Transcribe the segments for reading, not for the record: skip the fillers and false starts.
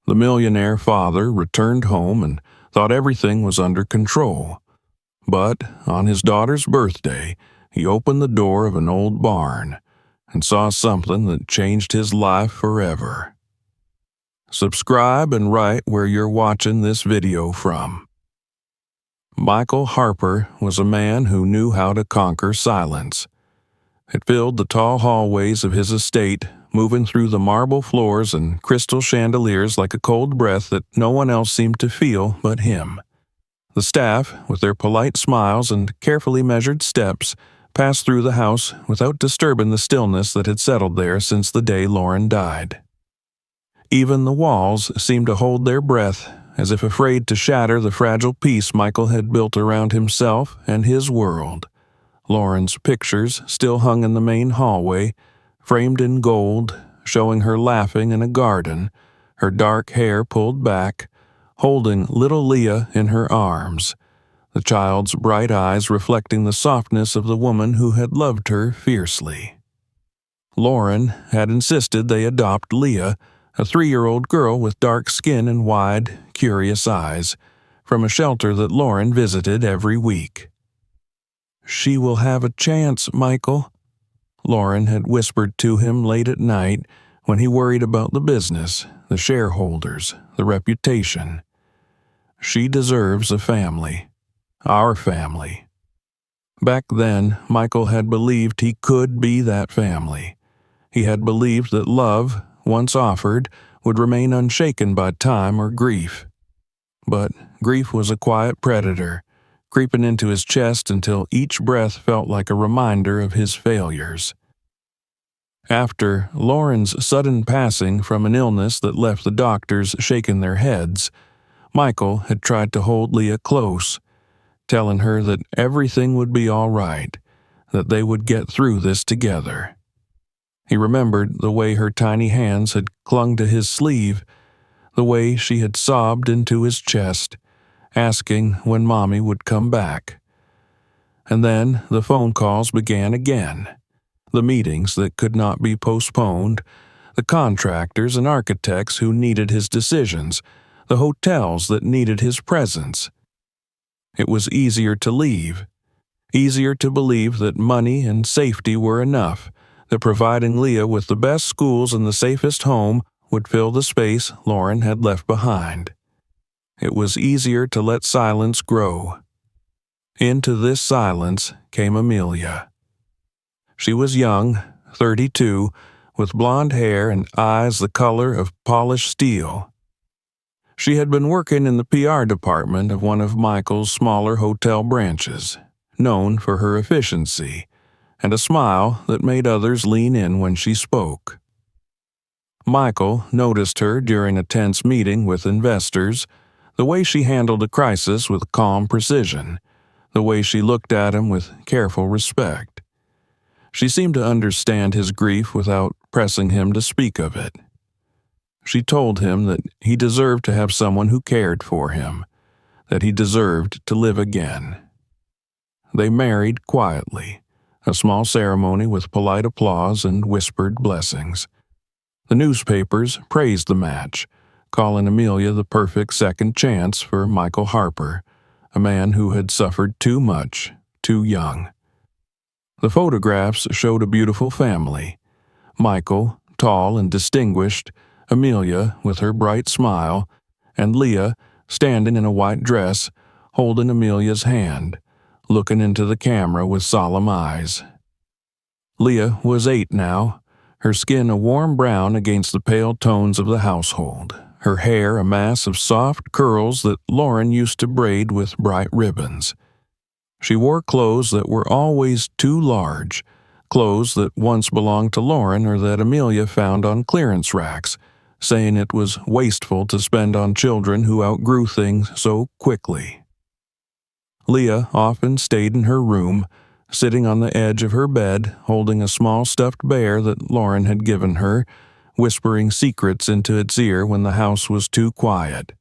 The millionaire father returned home and thought everything was under control. But on his daughter's birthday, he opened the door of an old barn and saw something that changed his life forever. Subscribe and write where you're watching this video from. Michael Harper was a man who knew how to conquer silence. It filled the tall hallways of his estate, moving through the marble floors and crystal chandeliers like a cold breath that no one else seemed to feel but him. The staff, with their polite smiles and carefully measured steps, passed through the house without disturbing the stillness that had settled there since the day Lauren died. Even the walls seemed to hold their breath, as if afraid to shatter the fragile peace Michael had built around himself and his world. Lauren's pictures still hung in the main hallway, framed in gold, showing her laughing in a garden, her dark hair pulled back, holding little Leah in her arms, the child's bright eyes reflecting the softness of the woman who had loved her fiercely. Lauren had insisted they adopt Leah, a 3-year-old girl with dark skin and wide, curious eyes, from a shelter that Lauren visited every week. "She will have a chance, Michael," Lauren had whispered to him late at night when he worried about the business, the shareholders, the reputation. "She deserves a family. Our family." Back then, Michael had believed he could be that family. He had believed that love, once offered, would remain unshaken by time or grief. But grief was a quiet predator, creeping into his chest until each breath felt like a reminder of his failures. After Lauren's sudden passing from an illness that left the doctors shaking their heads, Michael had tried to hold Leah close, telling her that everything would be all right, that they would get through this together. He remembered the way her tiny hands had clung to his sleeve, the way she had sobbed into his chest, asking when Mommy would come back. And then the phone calls began again, the meetings that could not be postponed, the contractors and architects who needed his decisions, the hotels that needed his presence. It was easier to leave, easier to believe that money and safety were enough, that providing Leah with the best schools and the safest home would fill the space Lauren had left behind. It was easier to let silence grow. Into this silence came Amelia. She was young, 32, with blonde hair and eyes the color of polished steel. She had been working in the PR department of one of Michael's smaller hotel branches, known for her efficiency, and a smile that made others lean in when she spoke. Michael noticed her during a tense meeting with investors, the way she handled a crisis with calm precision, the way she looked at him with careful respect. She seemed to understand his grief without pressing him to speak of it. She told him that he deserved to have someone who cared for him, that he deserved to live again. They married quietly, a small ceremony with polite applause and whispered blessings. The newspapers praised the match, calling Amelia the perfect second chance for Michael Harper, a man who had suffered too much, too young. The photographs showed a beautiful family. Michael, tall and distinguished, Amelia with her bright smile, and Leah standing in a white dress, holding Amelia's hand, looking into the camera with solemn eyes. Leah was 8 now, her skin a warm brown against the pale tones of the household, her hair a mass of soft curls that Lauren used to braid with bright ribbons. She wore clothes that were always too large, clothes that once belonged to Lauren or that Amelia found on clearance racks, saying it was wasteful to spend on children who outgrew things so quickly. Leah often stayed in her room, sitting on the edge of her bed, holding a small stuffed bear that Lauren had given her, whispering secrets into its ear when the house was too quiet.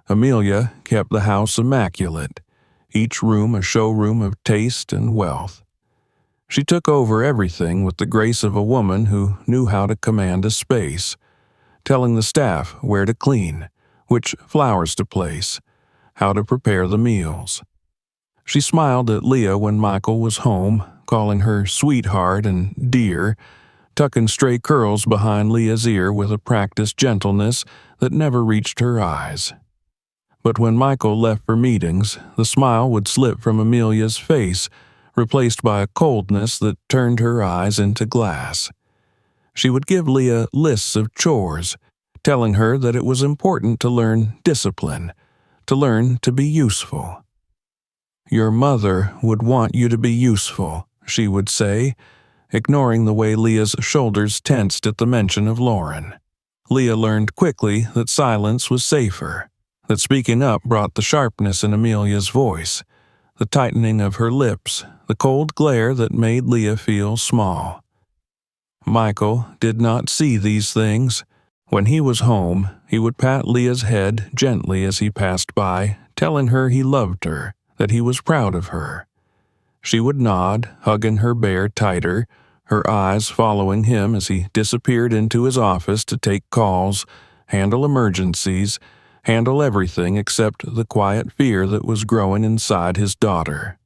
Amelia kept the house immaculate, each room a showroom of taste and wealth. She took over everything with the grace of a woman who knew how to command a space, telling the staff where to clean, which flowers to place, how to prepare the meals. She smiled at Leah when Michael was home, calling her sweetheart and dear, tucking stray curls behind Leah's ear with a practiced gentleness that never reached her eyes. But when Michael left for meetings, the smile would slip from Amelia's face, replaced by a coldness that turned her eyes into glass. She would give Leah lists of chores, telling her that it was important to learn discipline, to learn to be useful. "Your mother would want you to be useful," she would say, ignoring the way Leah's shoulders tensed at the mention of Lauren. Leah learned quickly that silence was safer, that speaking up brought the sharpness in Amelia's voice, the tightening of her lips, the cold glare that made Leah feel small. Michael did not see these things. When he was home, he would pat Leah's head gently as he passed by, telling her he loved her, that he was proud of her. She would nod, hugging her bear tighter, her eyes following him as he disappeared into his office to take calls, handle emergencies, handle everything except the quiet fear that was growing inside his daughter.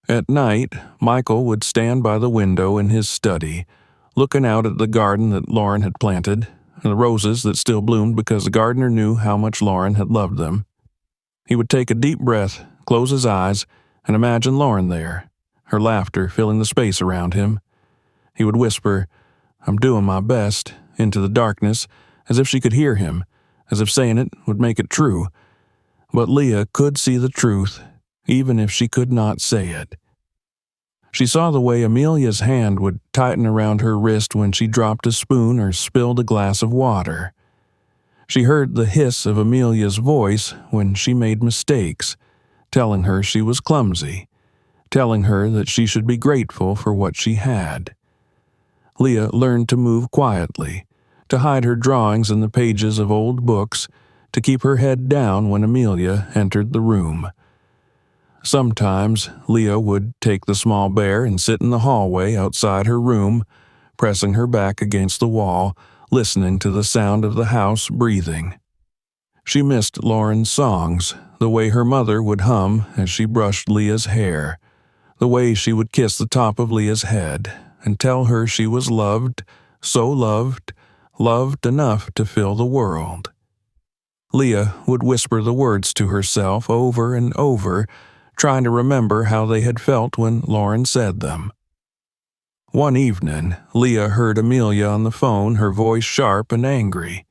At night, Michael would stand by the window in his study, looking out at the garden that Lauren had planted, and the roses that still bloomed because the gardener knew how much Lauren had loved them. He would take a deep breath, close his eyes, and imagine Lauren there, her laughter filling the space around him. He would whisper, "I'm doing my best," into the darkness, as if she could hear him, as if saying it would make it true. But Leah could see the truth, even if she could not say it. She saw the way Amelia's hand would tighten around her wrist when she dropped a spoon or spilled a glass of water. She heard the hiss of Amelia's voice when she made mistakes, telling her she was clumsy, telling her that she should be grateful for what she had. Leah learned to move quietly, to hide her drawings in the pages of old books, to keep her head down when Amelia entered the room. Sometimes Leah would take the small bear and sit in the hallway outside her room, pressing her back against the wall, listening to the sound of the house breathing. She missed Lauren's songs, the way her mother would hum as she brushed Leah's hair, the way she would kiss the top of Leah's head and tell her she was loved, so loved, loved enough to fill the world. Leah would whisper the words to herself over and over, trying to remember how they had felt when Lauren said them. One evening, Leah heard Amelia on the phone, her voice sharp and angry.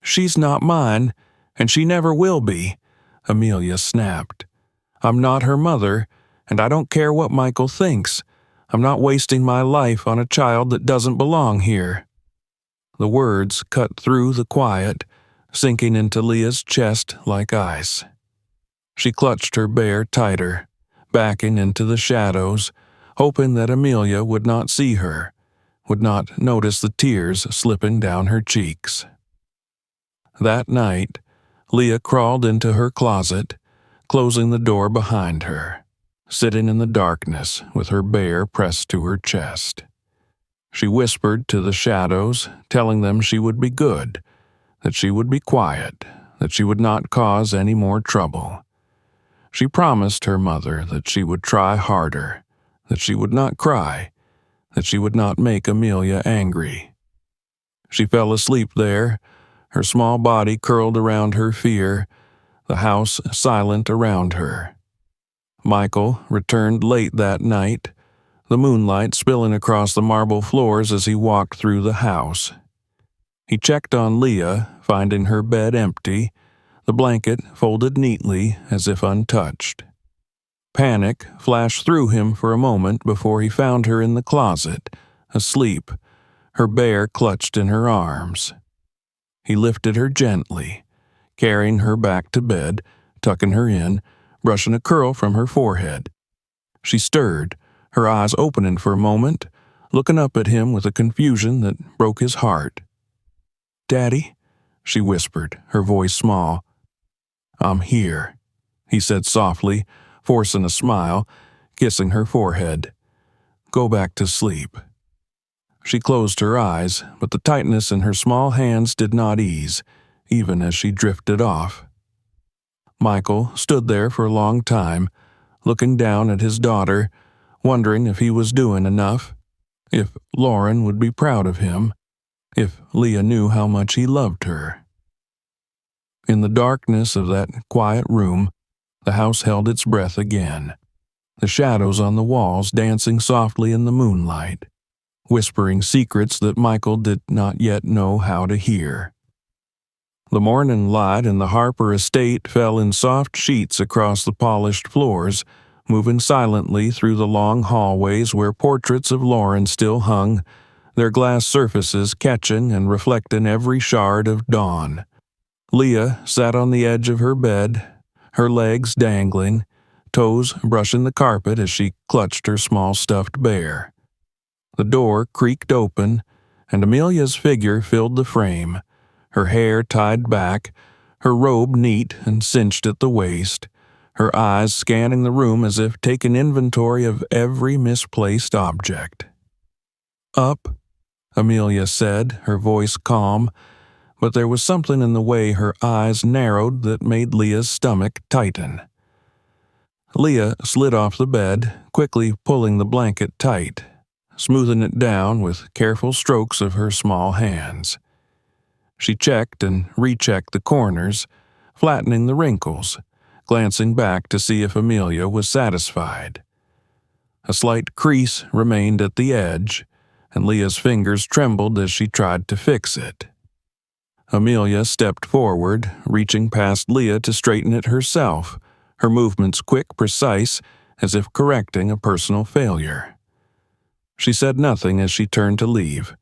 "She's not mine, and she never will be," Amelia snapped. "I'm not her mother, and I don't care what Michael thinks. I'm not wasting my life on a child that doesn't belong here." The words cut through the quiet, sinking into Leah's chest like ice. She clutched her bear tighter, backing into the shadows, hoping that Amelia would not see her, would not notice the tears slipping down her cheeks. That night, Leah crawled into her closet, closing the door behind her, sitting in the darkness with her bear pressed to her chest. She whispered to the shadows, telling them she would be good, that she would be quiet, that she would not cause any more trouble. She promised her mother that she would try harder, that she would not cry, that she would not make Amelia angry. She fell asleep there, her small body curled around her fear, the house silent around her. Michael returned late that night, the moonlight spilling across the marble floors as he walked through the house. He checked on Leah, finding her bed empty, the blanket folded neatly as if untouched. Panic flashed through him for a moment before he found her in the closet, asleep, her bear clutched in her arms. He lifted her gently, carrying her back to bed, tucking her in, brushing a curl from her forehead. She stirred, her eyes opening for a moment, looking up at him with a confusion that broke his heart. "Daddy?" she whispered, her voice small. "I'm here," he said softly, forcing a smile, kissing her forehead. "Go back to sleep." She closed her eyes, but the tightness in her small hands did not ease, even as she drifted off. Michael stood there for a long time, looking down at his daughter, wondering if he was doing enough, if Lauren would be proud of him, if Leah knew how much he loved her. In the darkness of that quiet room, the house held its breath again, the shadows on the walls dancing softly in the moonlight, whispering secrets that Michael did not yet know how to hear. The morning light in the Harper estate fell in soft sheets across the polished floors, moving silently through the long hallways where portraits of Lauren still hung, their glass surfaces catching and reflecting every shard of dawn. Leah sat on the edge of her bed, her legs dangling, toes brushing the carpet as she clutched her small stuffed bear. The door creaked open, and Amelia's figure filled the frame, her hair tied back, her robe neat and cinched at the waist, her eyes scanning the room as if taking inventory of every misplaced object. "Up," Amelia said, her voice calm, but there was something in the way her eyes narrowed that made Leah's stomach tighten. Leah slid off the bed, quickly pulling the blanket tight, smoothing it down with careful strokes of her small hands. She checked and rechecked the corners, flattening the wrinkles, glancing back to see if Amelia was satisfied. A slight crease remained at the edge, and Leah's fingers trembled as she tried to fix it. Amelia stepped forward, reaching past Leah to straighten it herself, her movements quick, precise, as if correcting a personal failure. She said nothing as she turned to leave,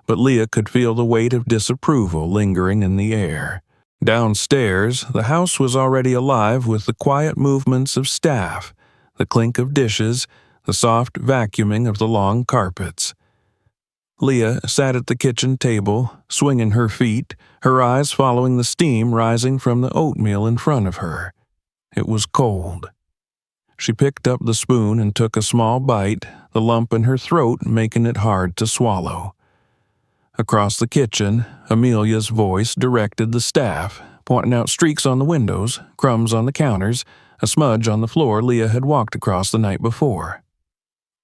but Leah could feel the weight of disapproval lingering in the air. Downstairs, the house was already alive with the quiet movements of staff, the clink of dishes, the soft vacuuming of the long carpets. Leah sat at the kitchen table, swinging her feet, her eyes following the steam rising from the oatmeal in front of her. It was cold. She picked up the spoon and took a small bite, the lump in her throat making it hard to swallow. Across the kitchen, Amelia's voice directed the staff, pointing out streaks on the windows, crumbs on the counters, a smudge on the floor Leah had walked across the night before.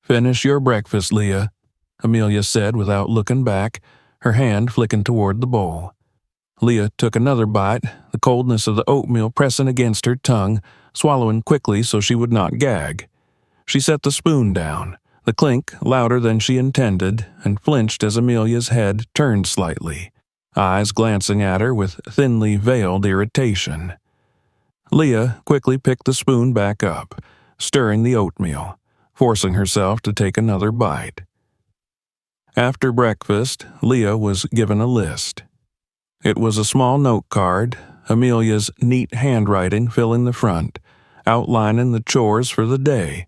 "Finish your breakfast, Leah," Amelia said without looking back, her hand flicking toward the bowl. Leah took another bite, the coldness of the oatmeal pressing against her tongue, swallowing quickly so she would not gag. She set the spoon down, the clink louder than she intended, and flinched as Amelia's head turned slightly, eyes glancing at her with thinly veiled irritation. Leah quickly picked the spoon back up, stirring the oatmeal, forcing herself to take another bite. After breakfast, Leah was given a list. It was a small note card, Amelia's neat handwriting filling the front, outlining the chores for the day.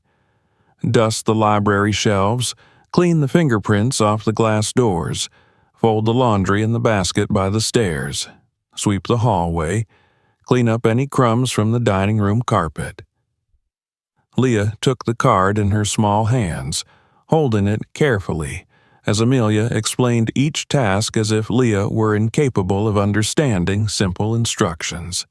Dust the library shelves, clean the fingerprints off the glass doors, fold the laundry in the basket by the stairs, sweep the hallway, clean up any crumbs from the dining room carpet. Leah took the card in her small hands, holding it carefully, as Amelia explained each task as if Leah were incapable of understanding simple instructions.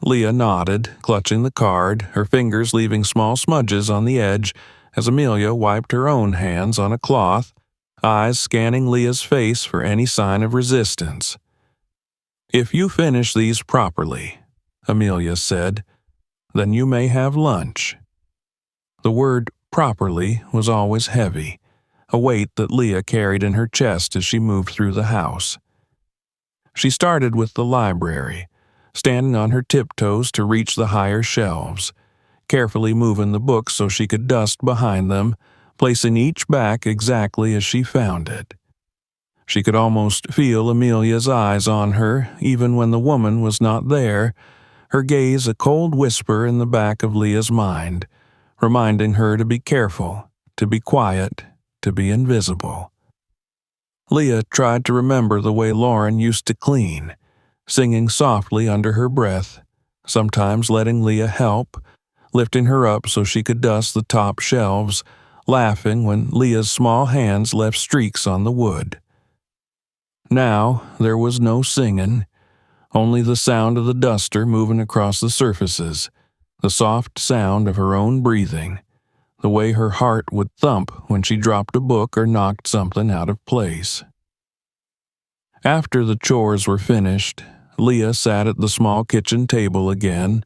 Leah nodded, clutching the card, her fingers leaving small smudges on the edge as Amelia wiped her own hands on a cloth, eyes scanning Leah's face for any sign of resistance. "If you finish these properly," Amelia said, "then you may have lunch." The word properly was always heavy, a weight that Leah carried in her chest as she moved through the house. She started with the library, standing on her tiptoes to reach the higher shelves, carefully moving the books so she could dust behind them, placing each back exactly as she found it. She could almost feel Amelia's eyes on her, even when the woman was not there, her gaze a cold whisper in the back of Leah's mind, reminding her to be careful, to be quiet, to be invisible. Leah tried to remember the way Lauren used to clean, singing softly under her breath, sometimes letting Leah help, lifting her up so she could dust the top shelves, laughing when Leah's small hands left streaks on the wood. Now there was no singing, only the sound of the duster moving across the surfaces, the soft sound of her own breathing, the way her heart would thump when she dropped a book or knocked something out of place. After the chores were finished, Leah sat at the small kitchen table again,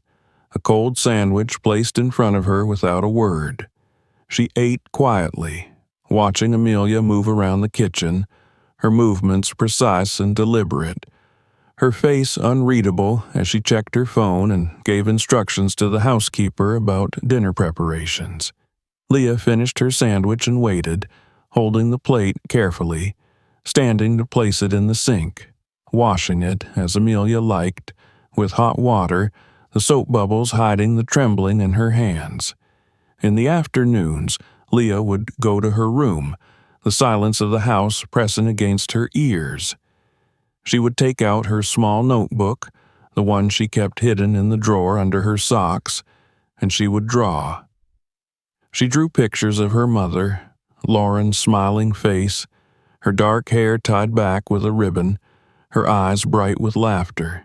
a cold sandwich placed in front of her without a word. She ate quietly, watching Amelia move around the kitchen, her movements precise and deliberate, her face unreadable as she checked her phone and gave instructions to the housekeeper about dinner preparations. Leah finished her sandwich and waited, holding the plate carefully, standing to place it in the sink, washing it as Amelia liked, with hot water, the soap bubbles hiding the trembling in her hands. In the afternoons, Leah would go to her room, the silence of the house pressing against her ears. She would take out her small notebook, the one she kept hidden in the drawer under her socks, and she would draw. She drew pictures of her mother, Lauren's smiling face, her dark hair tied back with a ribbon, her eyes bright with laughter.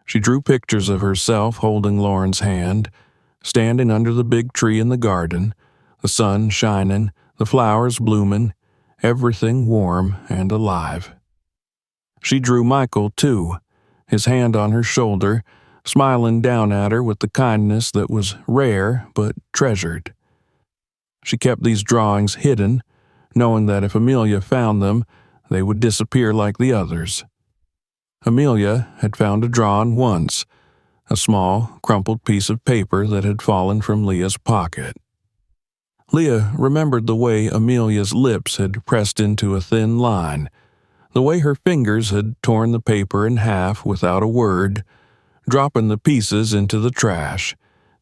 She drew pictures of herself holding Lauren's hand, standing under the big tree in the garden, the sun shining, the flowers blooming, everything warm and alive. She drew Michael, too, his hand on her shoulder, smiling down at her with the kindness that was rare but treasured. She kept these drawings hidden, knowing that if Amelia found them, they would disappear like the others. Amelia had found a drawing once, a small, crumpled piece of paper that had fallen from Leah's pocket. Leah remembered the way Amelia's lips had pressed into a thin line, the way her fingers had torn the paper in half without a word, dropping the pieces into the trash,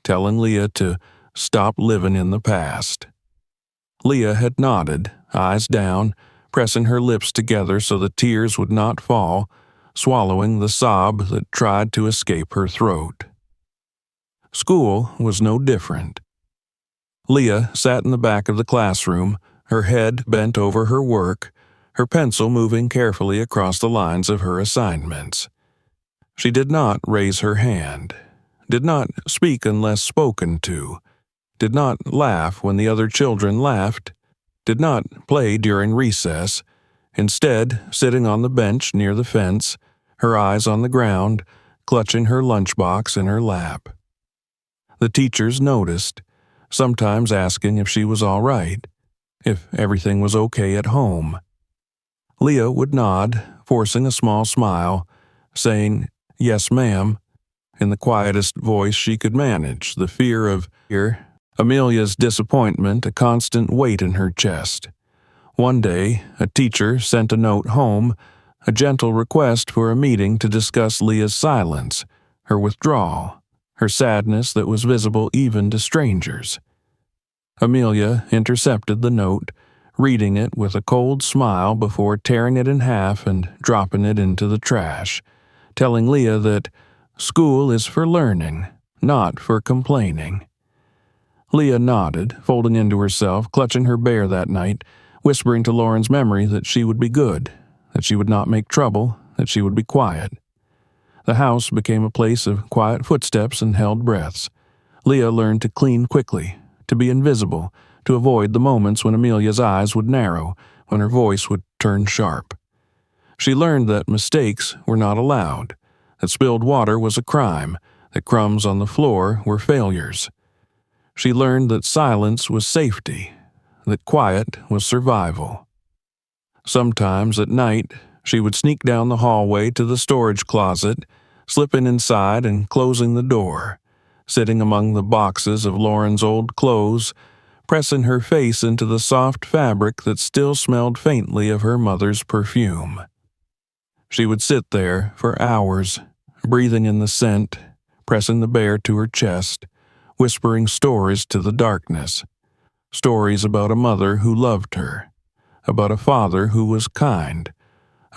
telling Leah to stop living in the past. Leah had nodded, eyes down, pressing her lips together so the tears would not fall, swallowing the sob that tried to escape her throat. School was no different. Leah sat in the back of the classroom, her head bent over her work, her pencil moving carefully across the lines of her assignments. She did not raise her hand, did not speak unless spoken to, did not laugh when the other children laughed, did not play during recess, instead sitting on the bench near the fence, her eyes on the ground, clutching her lunchbox in her lap. The teachers noticed, sometimes asking if she was all right, if everything was okay at home. Leah would nod, forcing a small smile, saying, "Yes, ma'am," in the quietest voice she could manage, the fear of Amelia's disappointment a constant weight in her chest. One day, a teacher sent a note home, a gentle request for a meeting to discuss Leah's silence, her withdrawal, her sadness that was visible even to strangers. Amelia intercepted the note, reading it with a cold smile before tearing it in half and dropping it into the trash, telling Leah that school is for learning, not for complaining. Leah nodded, folding into herself, clutching her bear that night, whispering to Lauren's memory that she would be good, that she would not make trouble, that she would be quiet. The house became a place of quiet footsteps and held breaths. Leah learned to clean quickly, to be invisible, to avoid the moments when Amelia's eyes would narrow, when her voice would turn sharp. She learned that mistakes were not allowed, that spilled water was a crime, that crumbs on the floor were failures. She learned that silence was safety, that quiet was survival. Sometimes at night, she would sneak down the hallway to the storage closet, slipping inside and closing the door, sitting among the boxes of Lauren's old clothes, pressing her face into the soft fabric that still smelled faintly of her mother's perfume. She would sit there for hours, breathing in the scent, pressing the bear to her chest, whispering stories to the darkness, stories about a mother who loved her, about a father who was kind,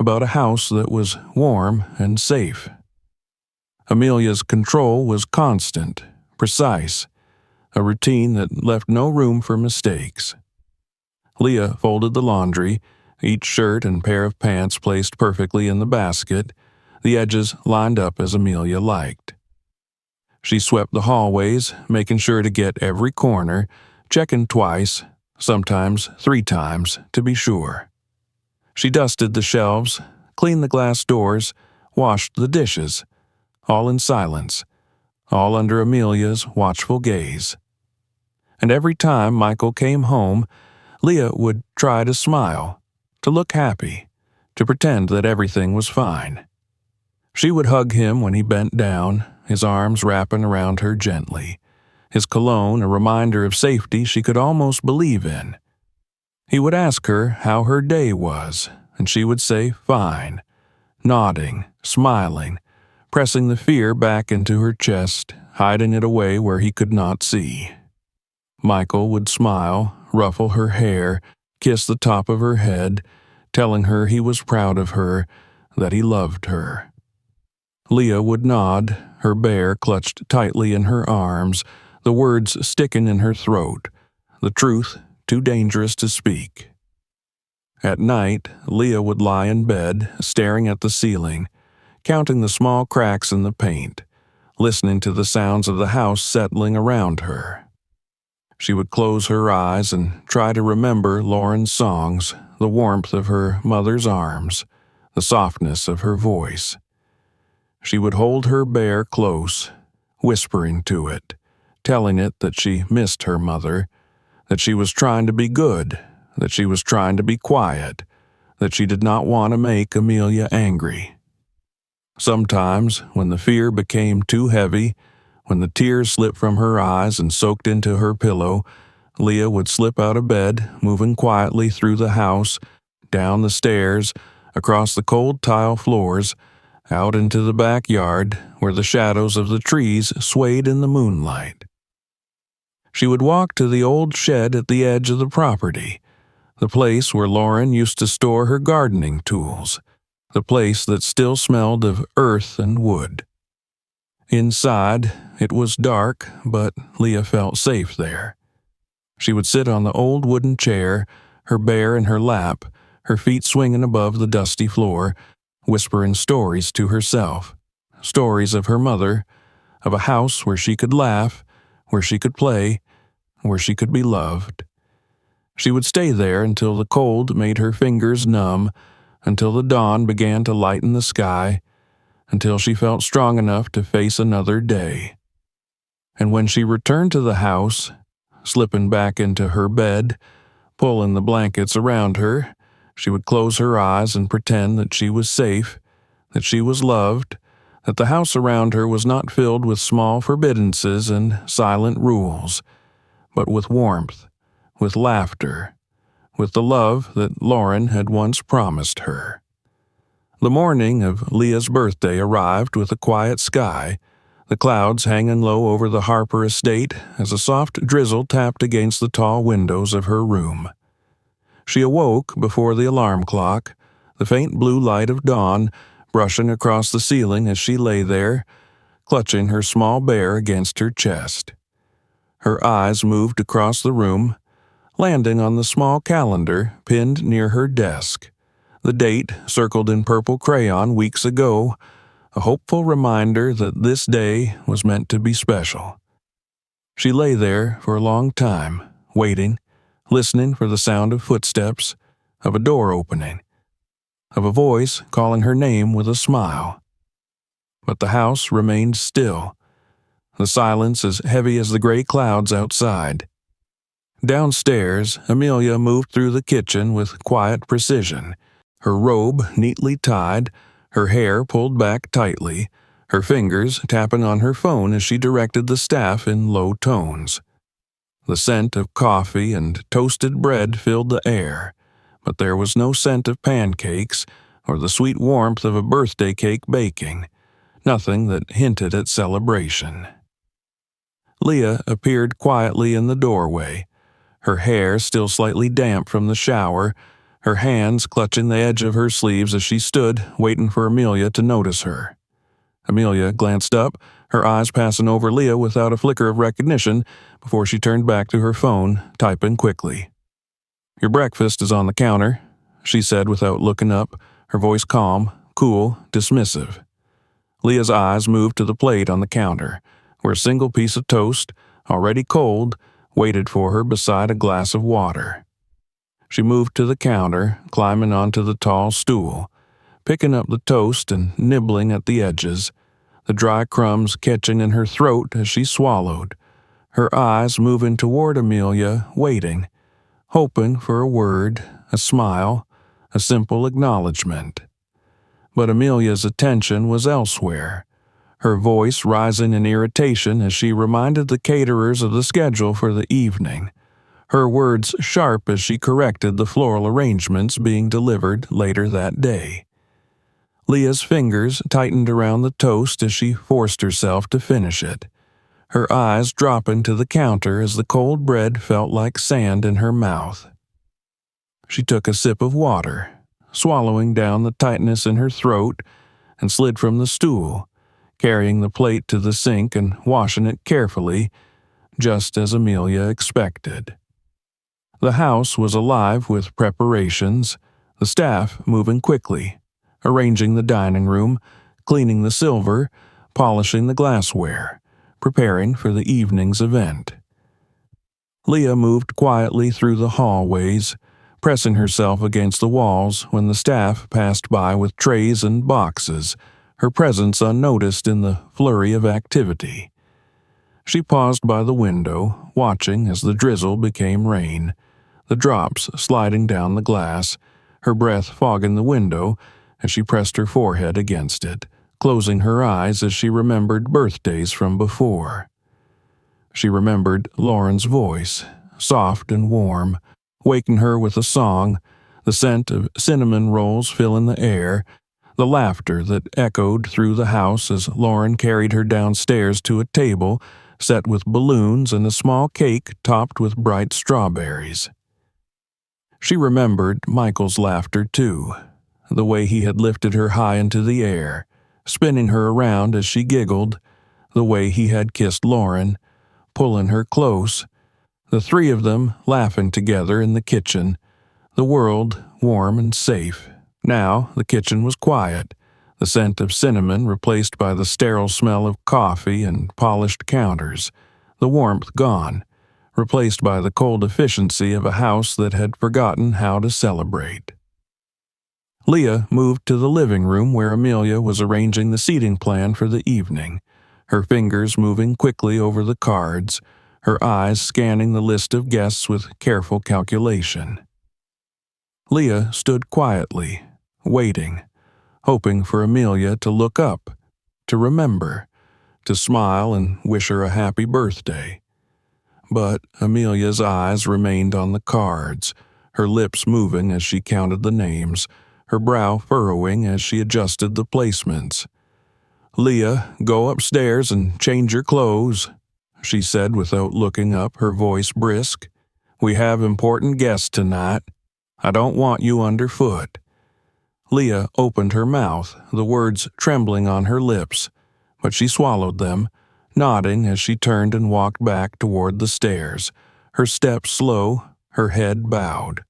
about a house that was warm and safe. Amelia's control was constant, precise, a routine that left no room for mistakes. Leah folded the laundry, each shirt and pair of pants placed perfectly in the basket, the edges lined up as Amelia liked. She swept the hallways, making sure to get every corner, checking twice, sometimes 3 times, to be sure. She dusted the shelves, cleaned the glass doors, washed the dishes, all in silence, all under Amelia's watchful gaze. And every time Michael came home, Leah would try to smile, to look happy, to pretend that everything was fine. She would hug him when he bent down, his arms wrapping around her gently, his cologne a reminder of safety she could almost believe in. He would ask her how her day was, and she would say fine, nodding, smiling, pressing the fear back into her chest, hiding it away where he could not see. Michael would smile, ruffle her hair, kiss the top of her head, telling her he was proud of her, that he loved her. Leah would nod, her bear clutched tightly in her arms, the words sticking in her throat, the truth too dangerous to speak. At night, Leah would lie in bed, staring at the ceiling, counting the small cracks in the paint, listening to the sounds of the house settling around her. She would close her eyes and try to remember Lauren's songs, the warmth of her mother's arms, the softness of her voice. She would hold her bear close, whispering to it, telling it that she missed her mother, that she was trying to be good, that she was trying to be quiet, that she did not want to make Amelia angry. Sometimes, when the fear became too heavy, when the tears slipped from her eyes and soaked into her pillow, Leah would slip out of bed, moving quietly through the house, down the stairs, across the cold tile floors, out into the backyard where the shadows of the trees swayed in the moonlight. She would walk to the old shed at the edge of the property, the place where Lauren used to store her gardening tools, the place that still smelled of earth and wood. Inside, it was dark, but Leah felt safe there. She would sit on the old wooden chair, her bear in her lap, her feet swinging above the dusty floor, whispering stories to herself, stories of her mother, of a house where she could laugh, where she could play, where she could be loved. She would stay there until the cold made her fingers numb, until the dawn began to lighten the sky, until she felt strong enough to face another day. And when she returned to the house, slipping back into her bed, pulling the blankets around her, she would close her eyes and pretend that she was safe, that she was loved, that the house around her was not filled with small forbiddances and silent rules, but with warmth, with laughter, with the love that Lauren had once promised her. The morning of Leah's birthday arrived with a quiet sky, the clouds hanging low over the Harper estate as a soft drizzle tapped against the tall windows of her room. She awoke before the alarm clock, the faint blue light of dawn brushing across the ceiling as she lay there, clutching her small bear against her chest. Her eyes moved across the room, landing on the small calendar pinned near her desk, the date circled in purple crayon weeks ago, a hopeful reminder that this day was meant to be special. She lay there for a long time, waiting, listening for the sound of footsteps, of a door opening, of a voice calling her name with a smile. But the house remained still, the silence as heavy as the gray clouds outside. Downstairs, Amelia moved through the kitchen with quiet precision, her robe neatly tied, her hair pulled back tightly, her fingers tapping on her phone as she directed the staff in low tones. The scent of coffee and toasted bread filled the air, but there was no scent of pancakes or the sweet warmth of a birthday cake baking, nothing that hinted at celebration. Leah appeared quietly in the doorway, her hair still slightly damp from the shower, her hands clutching the edge of her sleeves as she stood, waiting for Amelia to notice her. Amelia glanced up, her eyes passing over Leah without a flicker of recognition before she turned back to her phone, typing quickly. "Your breakfast is on the counter," she said without looking up, her voice calm, cool, dismissive. Leah's eyes moved to the plate on the counter, where a single piece of toast, already cold, waited for her beside a glass of water. She moved to the counter, climbing onto the tall stool, picking up the toast and nibbling at the edges, the dry crumbs catching in her throat as she swallowed, her eyes moving toward Amelia, waiting, hoping for a word, a smile, a simple acknowledgement. But Amelia's attention was elsewhere, her voice rising in irritation as she reminded the caterers of the schedule for the evening, her words sharp as she corrected the floral arrangements being delivered later that day. Leah's fingers tightened around the toast as she forced herself to finish it, her eyes dropping to the counter as the cold bread felt like sand in her mouth. She took a sip of water, swallowing down the tightness in her throat, and slid from the stool, carrying the plate to the sink and washing it carefully, just as Amelia expected. The house was alive with preparations, the staff moving quickly, arranging the dining room, cleaning the silver, polishing the glassware, preparing for the evening's event. Leah moved quietly through the hallways, pressing herself against the walls when the staff passed by with trays and boxes, her presence unnoticed in the flurry of activity. She paused by the window, watching as the drizzle became rain, the drops sliding down the glass, her breath fogging the window as she pressed her forehead against it, closing her eyes as she remembered birthdays from before. She remembered Lauren's voice, soft and warm, waking her with a song, the scent of cinnamon rolls filling the air, the laughter that echoed through the house as Lauren carried her downstairs to a table set with balloons and a small cake topped with bright strawberries. She remembered Michael's laughter, too, the way he had lifted her high into the air, spinning her around as she giggled, the way he had kissed Lauren, pulling her close, the three of them laughing together in the kitchen, the world warm and safe. Now the kitchen was quiet, the scent of cinnamon replaced by the sterile smell of coffee and polished counters, the warmth gone, replaced by the cold efficiency of a house that had forgotten how to celebrate. Leah moved to the living room where Amelia was arranging the seating plan for the evening, her fingers moving quickly over the cards, her eyes scanning the list of guests with careful calculation. Leah stood quietly, waiting, hoping for Amelia to look up, to remember, to smile and wish her a happy birthday. But Amelia's eyes remained on the cards, her lips moving as she counted the names, her brow furrowing as she adjusted the placements. "Leah, go upstairs and change your clothes," she said without looking up, her voice brisk. "We have important guests tonight. I don't want you underfoot." Leah opened her mouth, the words trembling on her lips, but she swallowed them, nodding as she turned and walked back toward the stairs, her steps slow, her head bowed.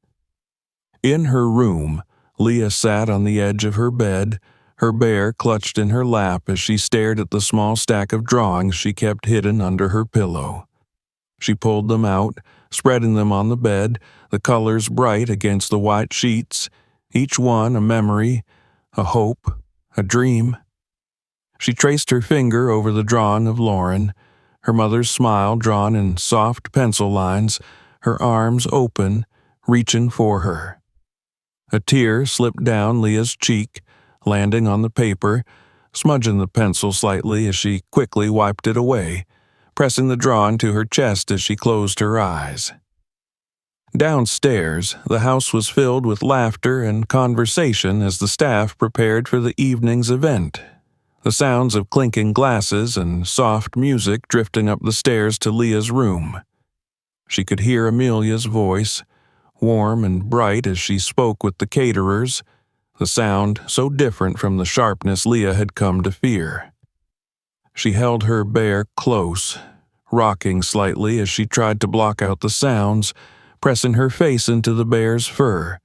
In her room, Leah sat on the edge of her bed, her bear clutched in her lap as she stared at the small stack of drawings she kept hidden under her pillow. She pulled them out, spreading them on the bed, the colors bright against the white sheets, each one a memory, a hope, a dream. She traced her finger over the drawing of Lauren, her mother's smile drawn in soft pencil lines, her arms open, reaching for her. A tear slipped down Leah's cheek, landing on the paper, smudging the pencil slightly as she quickly wiped it away, pressing the drawing to her chest as she closed her eyes. Downstairs, the house was filled with laughter and conversation as the staff prepared for the evening's event. The sounds of clinking glasses and soft music drifting up the stairs to Leah's room. She could hear Amelia's voice, warm and bright as she spoke with the caterers, the sound so different from the sharpness Leah had come to fear. She held her bear close, rocking slightly as she tried to block out the sounds, pressing her face into the bear's fur,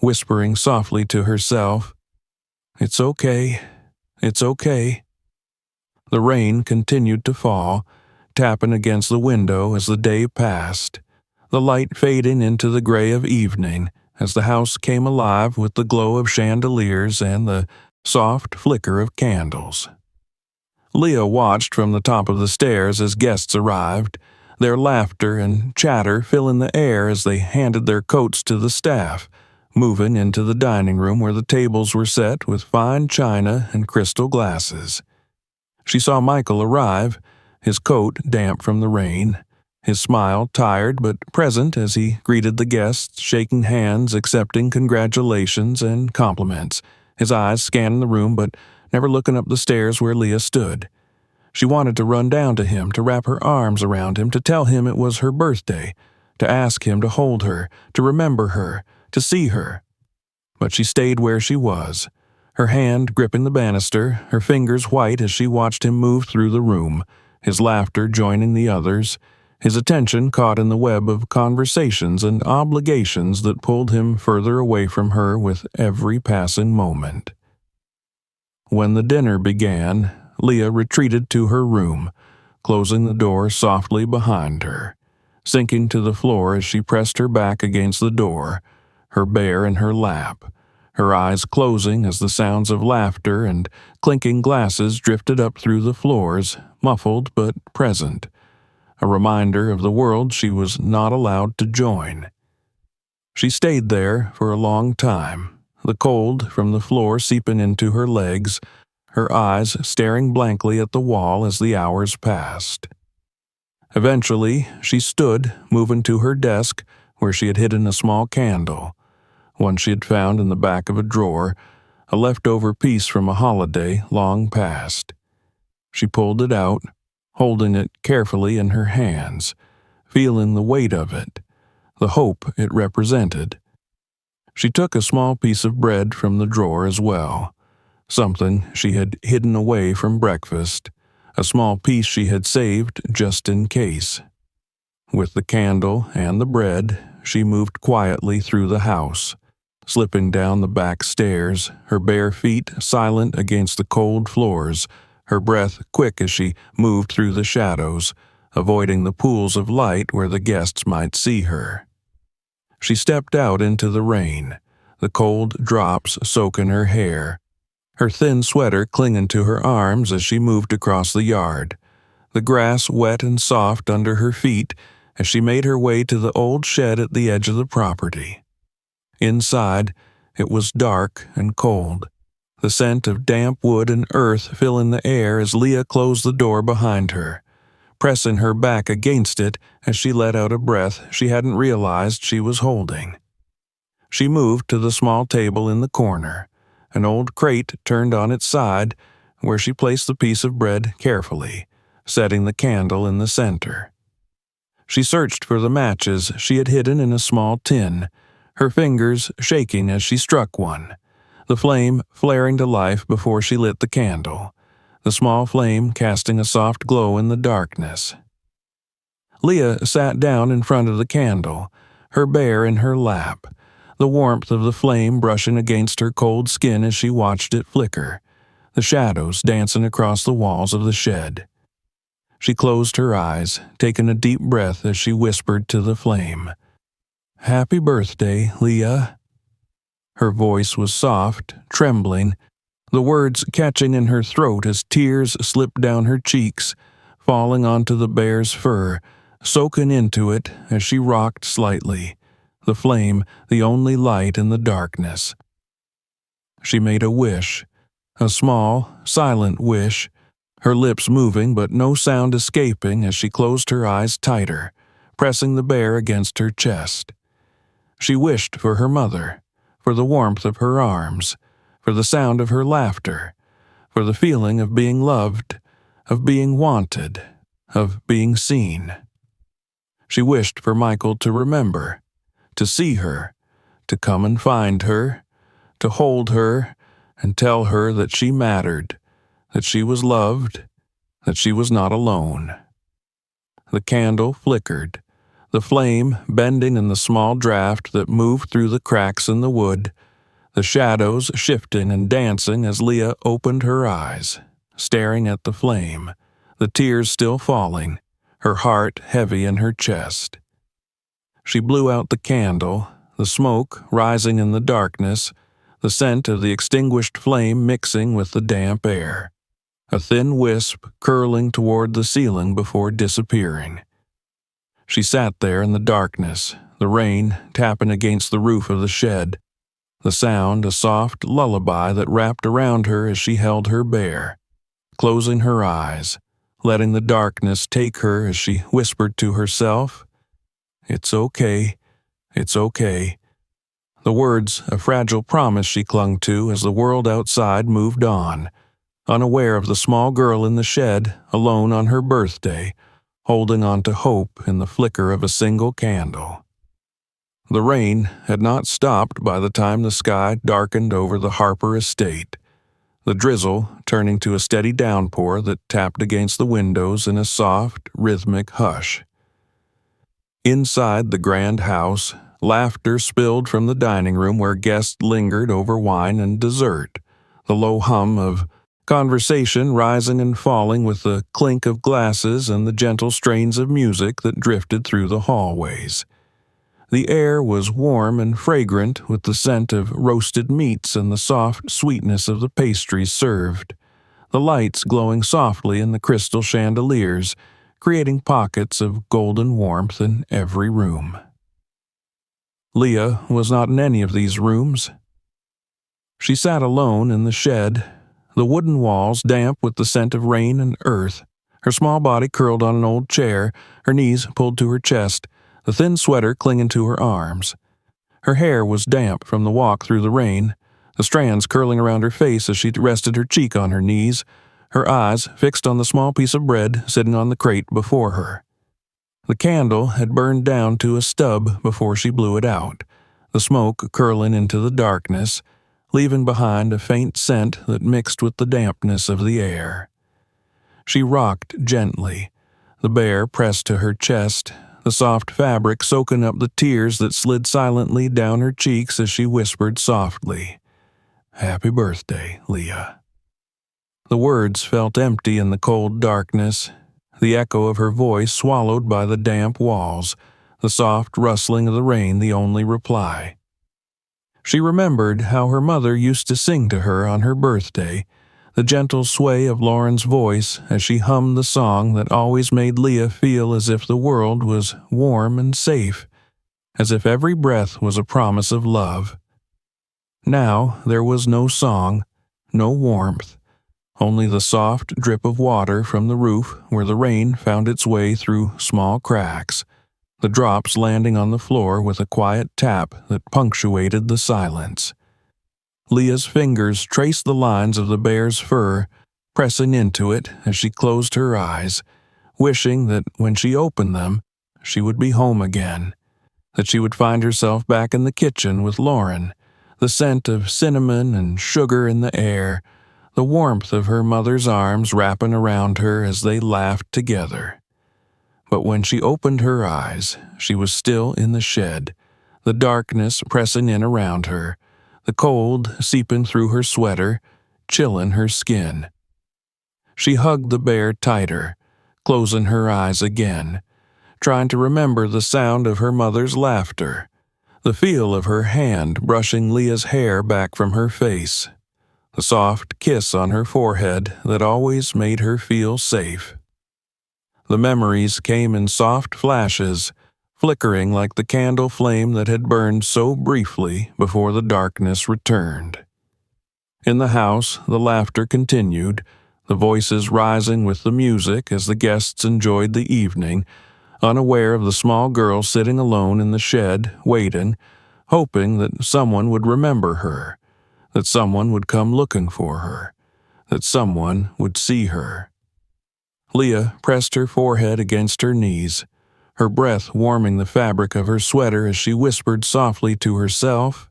whispering softly to herself, "It's okay, it's okay." The rain continued to fall, tapping against the window as the day passed, the light fading into the gray of evening as the house came alive with the glow of chandeliers and the soft flicker of candles. Leah watched from the top of the stairs as guests arrived, their laughter and chatter filling the air as they handed their coats to the staff, moving into the dining room where the tables were set with fine china and crystal glasses. She saw Michael arrive, his coat damp from the rain, his smile tired but present as he greeted the guests, shaking hands, accepting congratulations and compliments, his eyes scanning the room but never looking up the stairs where Leah stood. She wanted to run down to him, to wrap her arms around him, to tell him it was her birthday, to ask him to hold her, to remember her, to see her. But she stayed where she was, her hand gripping the banister, her fingers white as she watched him move through the room, his laughter joining the others, his attention caught in the web of conversations and obligations that pulled him further away from her with every passing moment. When the dinner began, Leah retreated to her room, closing the door softly behind her, sinking to the floor as she pressed her back against the door, her bear in her lap, her eyes closing as the sounds of laughter and clinking glasses drifted up through the floors, muffled but present, a reminder of the world she was not allowed to join. She stayed there for a long time, the cold from the floor seeping into her legs, her eyes staring blankly at the wall as the hours passed. Eventually, she stood, moving to her desk where she had hidden a small candle, one she had found in the back of a drawer, a leftover piece from a holiday long past. She pulled it out, holding it carefully in her hands, feeling the weight of it, the hope it represented. She took a small piece of bread from the drawer as well, something she had hidden away from breakfast, a small piece she had saved just in case. With the candle and the bread, she moved quietly through the house, slipping down the back stairs, her bare feet silent against the cold floors, her breath quick as she moved through the shadows, avoiding the pools of light where the guests might see her. She stepped out into the rain, the cold drops soaking her hair, her thin sweater clinging to her arms as she moved across the yard, the grass wet and soft under her feet as she made her way to the old shed at the edge of the property. Inside, it was dark and cold, the scent of damp wood and earth filling the air as Leah closed the door behind her, pressing her back against it as she let out a breath she hadn't realized she was holding. She moved to the small table in the corner, an old crate turned on its side, where she placed the piece of bread carefully, setting the candle in the center. She searched for the matches she had hidden in a small tin, her fingers shaking as she struck one, the flame flaring to life before she lit the candle, the small flame casting a soft glow in the darkness. Leah sat down in front of the candle, her bear in her lap, the warmth of the flame brushing against her cold skin as she watched it flicker, the shadows dancing across the walls of the shed. She closed her eyes, taking a deep breath as she whispered to the flame, "Happy birthday, Leah." Her voice was soft, trembling, the words catching in her throat as tears slipped down her cheeks, falling onto the bear's fur, soaking into it as she rocked slightly, the flame the only light in the darkness. She made a wish, a small, silent wish, her lips moving but no sound escaping as she closed her eyes tighter, pressing the bear against her chest. She wished for her mother, for the warmth of her arms, for the sound of her laughter, for the feeling of being loved, of being wanted, of being seen. She wished for Michael to remember, to see her, to come and find her, to hold her and tell her that she mattered, that she was loved, that she was not alone. The candle flickered, the flame bending in the small draft that moved through the cracks in the wood, the shadows shifting and dancing as Leah opened her eyes, staring at the flame, the tears still falling, her heart heavy in her chest. She blew out the candle, the smoke rising in the darkness, the scent of the extinguished flame mixing with the damp air, a thin wisp curling toward the ceiling before disappearing. She sat there in the darkness, the rain tapping against the roof of the shed, the sound a soft lullaby that wrapped around her as she held her bear, closing her eyes, letting the darkness take her as she whispered to herself, "It's okay, it's okay." The words a fragile promise she clung to as the world outside moved on, unaware of the small girl in the shed, alone on her birthday, holding on to hope in the flicker of a single candle. The rain had not stopped by the time the sky darkened over the Harper estate, the drizzle turning to a steady downpour that tapped against the windows in a soft, rhythmic hush. Inside the grand house, laughter spilled from the dining room where guests lingered over wine and dessert, the low hum of conversation rising and falling with the clink of glasses and the gentle strains of music that drifted through the hallways. The air was warm and fragrant with the scent of roasted meats and the soft sweetness of the pastries served, the lights glowing softly in the crystal chandeliers, creating pockets of golden warmth in every room. Leah was not in any of these rooms. She sat alone in the shed, the wooden walls damp with the scent of rain and earth, her small body curled on an old chair, her knees pulled to her chest, the thin sweater clinging to her arms. Her hair was damp from the walk through the rain, the strands curling around her face as she rested her cheek on her knees, her eyes fixed on the small piece of bread sitting on the crate before her. The candle had burned down to a stub before she blew it out, the smoke curling into the darkness, leaving behind a faint scent that mixed with the dampness of the air. She rocked gently, the bear pressed to her chest, the soft fabric soaking up the tears that slid silently down her cheeks as she whispered softly, "Happy birthday, Leah." The words felt empty in the cold darkness, the echo of her voice swallowed by the damp walls, the soft rustling of the rain the only reply. She remembered how her mother used to sing to her on her birthday, the gentle sway of Lauren's voice as she hummed the song that always made Leah feel as if the world was warm and safe, as if every breath was a promise of love. Now there was no song, no warmth, only the soft drip of water from the roof where the rain found its way through small cracks, the drops landing on the floor with a quiet tap that punctuated the silence. Leah's fingers traced the lines of the bear's fur, pressing into it as she closed her eyes, wishing that when she opened them, she would be home again, that she would find herself back in the kitchen with Lauren, the scent of cinnamon and sugar in the air, the warmth of her mother's arms wrapping around her as they laughed together. But when she opened her eyes, she was still in the shed, the darkness pressing in around her, the cold seeping through her sweater, chilling her skin. She hugged the bear tighter, closing her eyes again, trying to remember the sound of her mother's laughter, the feel of her hand brushing Leah's hair back from her face, the soft kiss on her forehead that always made her feel safe. The memories came in soft flashes, flickering like the candle flame that had burned so briefly before the darkness returned. In the house, the laughter continued, the voices rising with the music as the guests enjoyed the evening, unaware of the small girl sitting alone in the shed, waiting, hoping that someone would remember her, that someone would come looking for her, that someone would see her. Leah pressed her forehead against her knees, her breath warming the fabric of her sweater as she whispered softly to herself,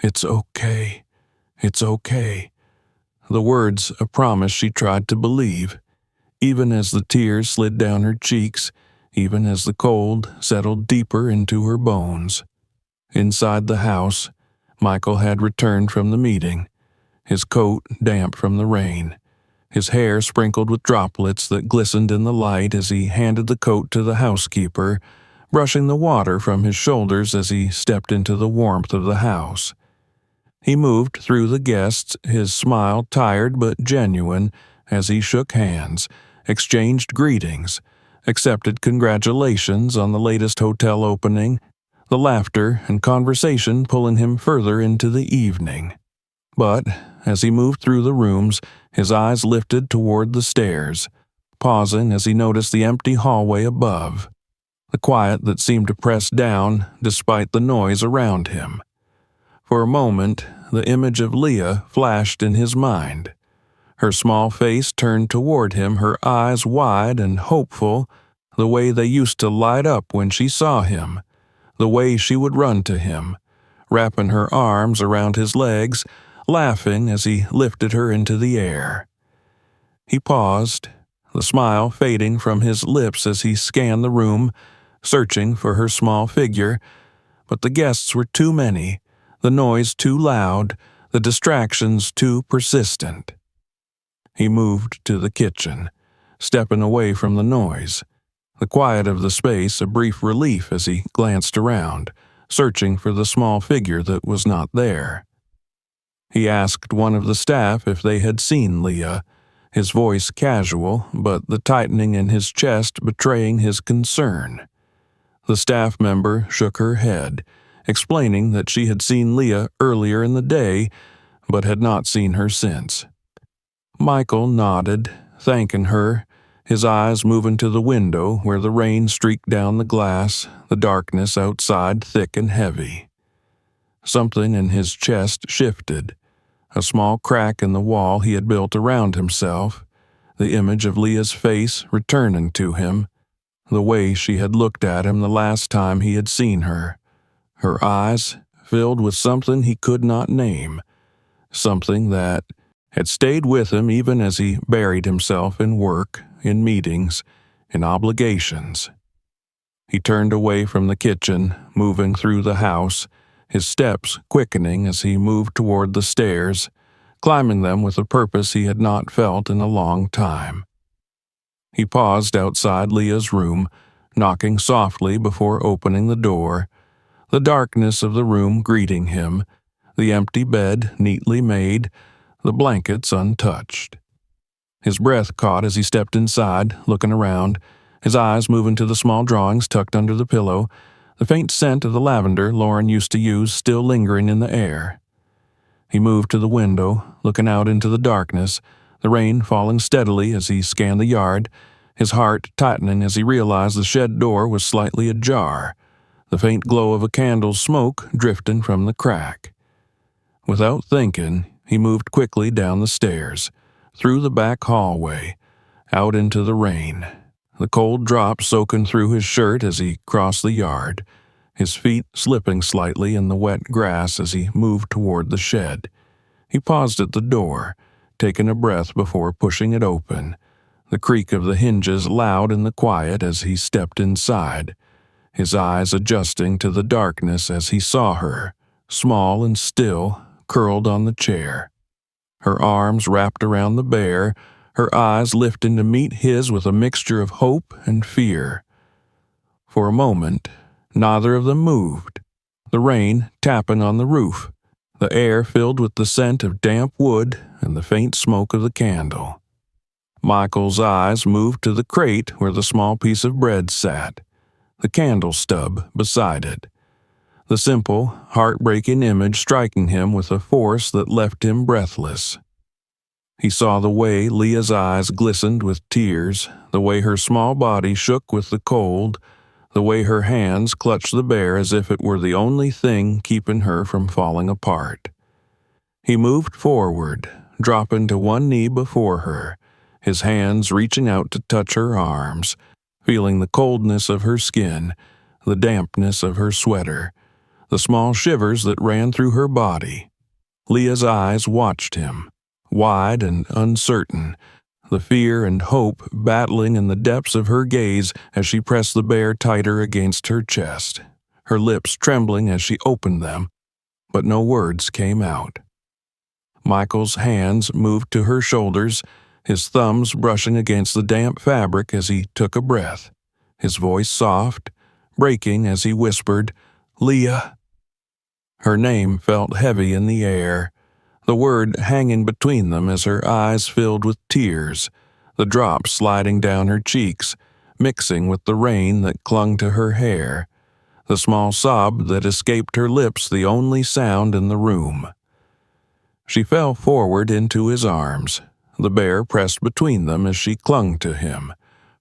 "It's okay, it's okay." The words a promise she tried to believe, even as the tears slid down her cheeks, even as the cold settled deeper into her bones. Inside the house, Michael had returned from the meeting, his coat damp from the rain, his hair sprinkled with droplets that glistened in the light as he handed the coat to the housekeeper, brushing the water from his shoulders as he stepped into the warmth of the house. He moved through the guests, his smile tired but genuine, as he shook hands, exchanged greetings, accepted congratulations on the latest hotel opening, the laughter and conversation pulling him further into the evening. But, as he moved through the rooms, his eyes lifted toward the stairs, pausing as he noticed the empty hallway above, the quiet that seemed to press down despite the noise around him. For a moment, the image of Leah flashed in his mind. Her small face turned toward him, her eyes wide and hopeful, the way they used to light up when she saw him, the way she would run to him, wrapping her arms around his legs, laughing as he lifted her into the air. He paused, the smile fading from his lips as he scanned the room, searching for her small figure, but the guests were too many, the noise too loud, the distractions too persistent. He moved to the kitchen, stepping away from the noise, the quiet of the space a brief relief as he glanced around, searching for the small figure that was not there. He asked one of the staff if they had seen Leah, his voice casual, but the tightening in his chest betraying his concern. The staff member shook her head, explaining that she had seen Leah earlier in the day, but had not seen her since. Michael nodded, thanking her, his eyes moving to the window where the rain streaked down the glass, the darkness outside thick and heavy. Something in his chest shifted, a small crack in the wall he had built around himself, the image of Leah's face returning to him, the way she had looked at him the last time he had seen her, her eyes filled with something he could not name, something that had stayed with him even as he buried himself in work, in meetings, in obligations. He turned away from the kitchen, moving through the house, his steps quickening as he moved toward the stairs, climbing them with a purpose he had not felt in a long time. He paused outside Leah's room, knocking softly before opening the door, the darkness of the room greeting him, the empty bed neatly made, the blankets untouched. His breath caught as he stepped inside, looking around, his eyes moving to the small drawings tucked under the pillow, the faint scent of the lavender Lauren used to use still lingering in the air. He moved to the window, looking out into the darkness, the rain falling steadily as he scanned the yard, his heart tightening as he realized the shed door was slightly ajar, the faint glow of a candle's smoke drifting from the crack. Without thinking, he moved quickly down the stairs, through the back hallway, out into the rain, the cold drops soaking through his shirt as he crossed the yard, his feet slipping slightly in the wet grass as he moved toward the shed. He paused at the door, taking a breath before pushing it open, the creak of the hinges loud in the quiet as he stepped inside, his eyes adjusting to the darkness as he saw her, small and still, curled on the chair, her arms wrapped around the bear, her eyes lifting to meet his with a mixture of hope and fear. For a moment, neither of them moved, the rain tapping on the roof, the air filled with the scent of damp wood and the faint smoke of the candle. Michael's eyes moved to the crate where the small piece of bread sat, the candle stub beside it, the simple, heartbreaking image striking him with a force that left him breathless. He saw the way Leah's eyes glistened with tears, the way her small body shook with the cold, the way her hands clutched the bear as if it were the only thing keeping her from falling apart. He moved forward, dropping to one knee before her, his hands reaching out to touch her arms, feeling the coldness of her skin, the dampness of her sweater, the small shivers that ran through her body. Leah's eyes watched him, wide and uncertain, the fear and hope battling in the depths of her gaze as she pressed the bear tighter against her chest, her lips trembling as she opened them, but no words came out. Michael's hands moved to her shoulders, his thumbs brushing against the damp fabric as he took a breath, his voice soft, breaking as he whispered, "Leah." Her name felt heavy in the air, the word hanging between them as her eyes filled with tears, the drops sliding down her cheeks, mixing with the rain that clung to her hair, the small sob that escaped her lips the only sound in the room. She fell forward into his arms, the bear pressed between them as she clung to him,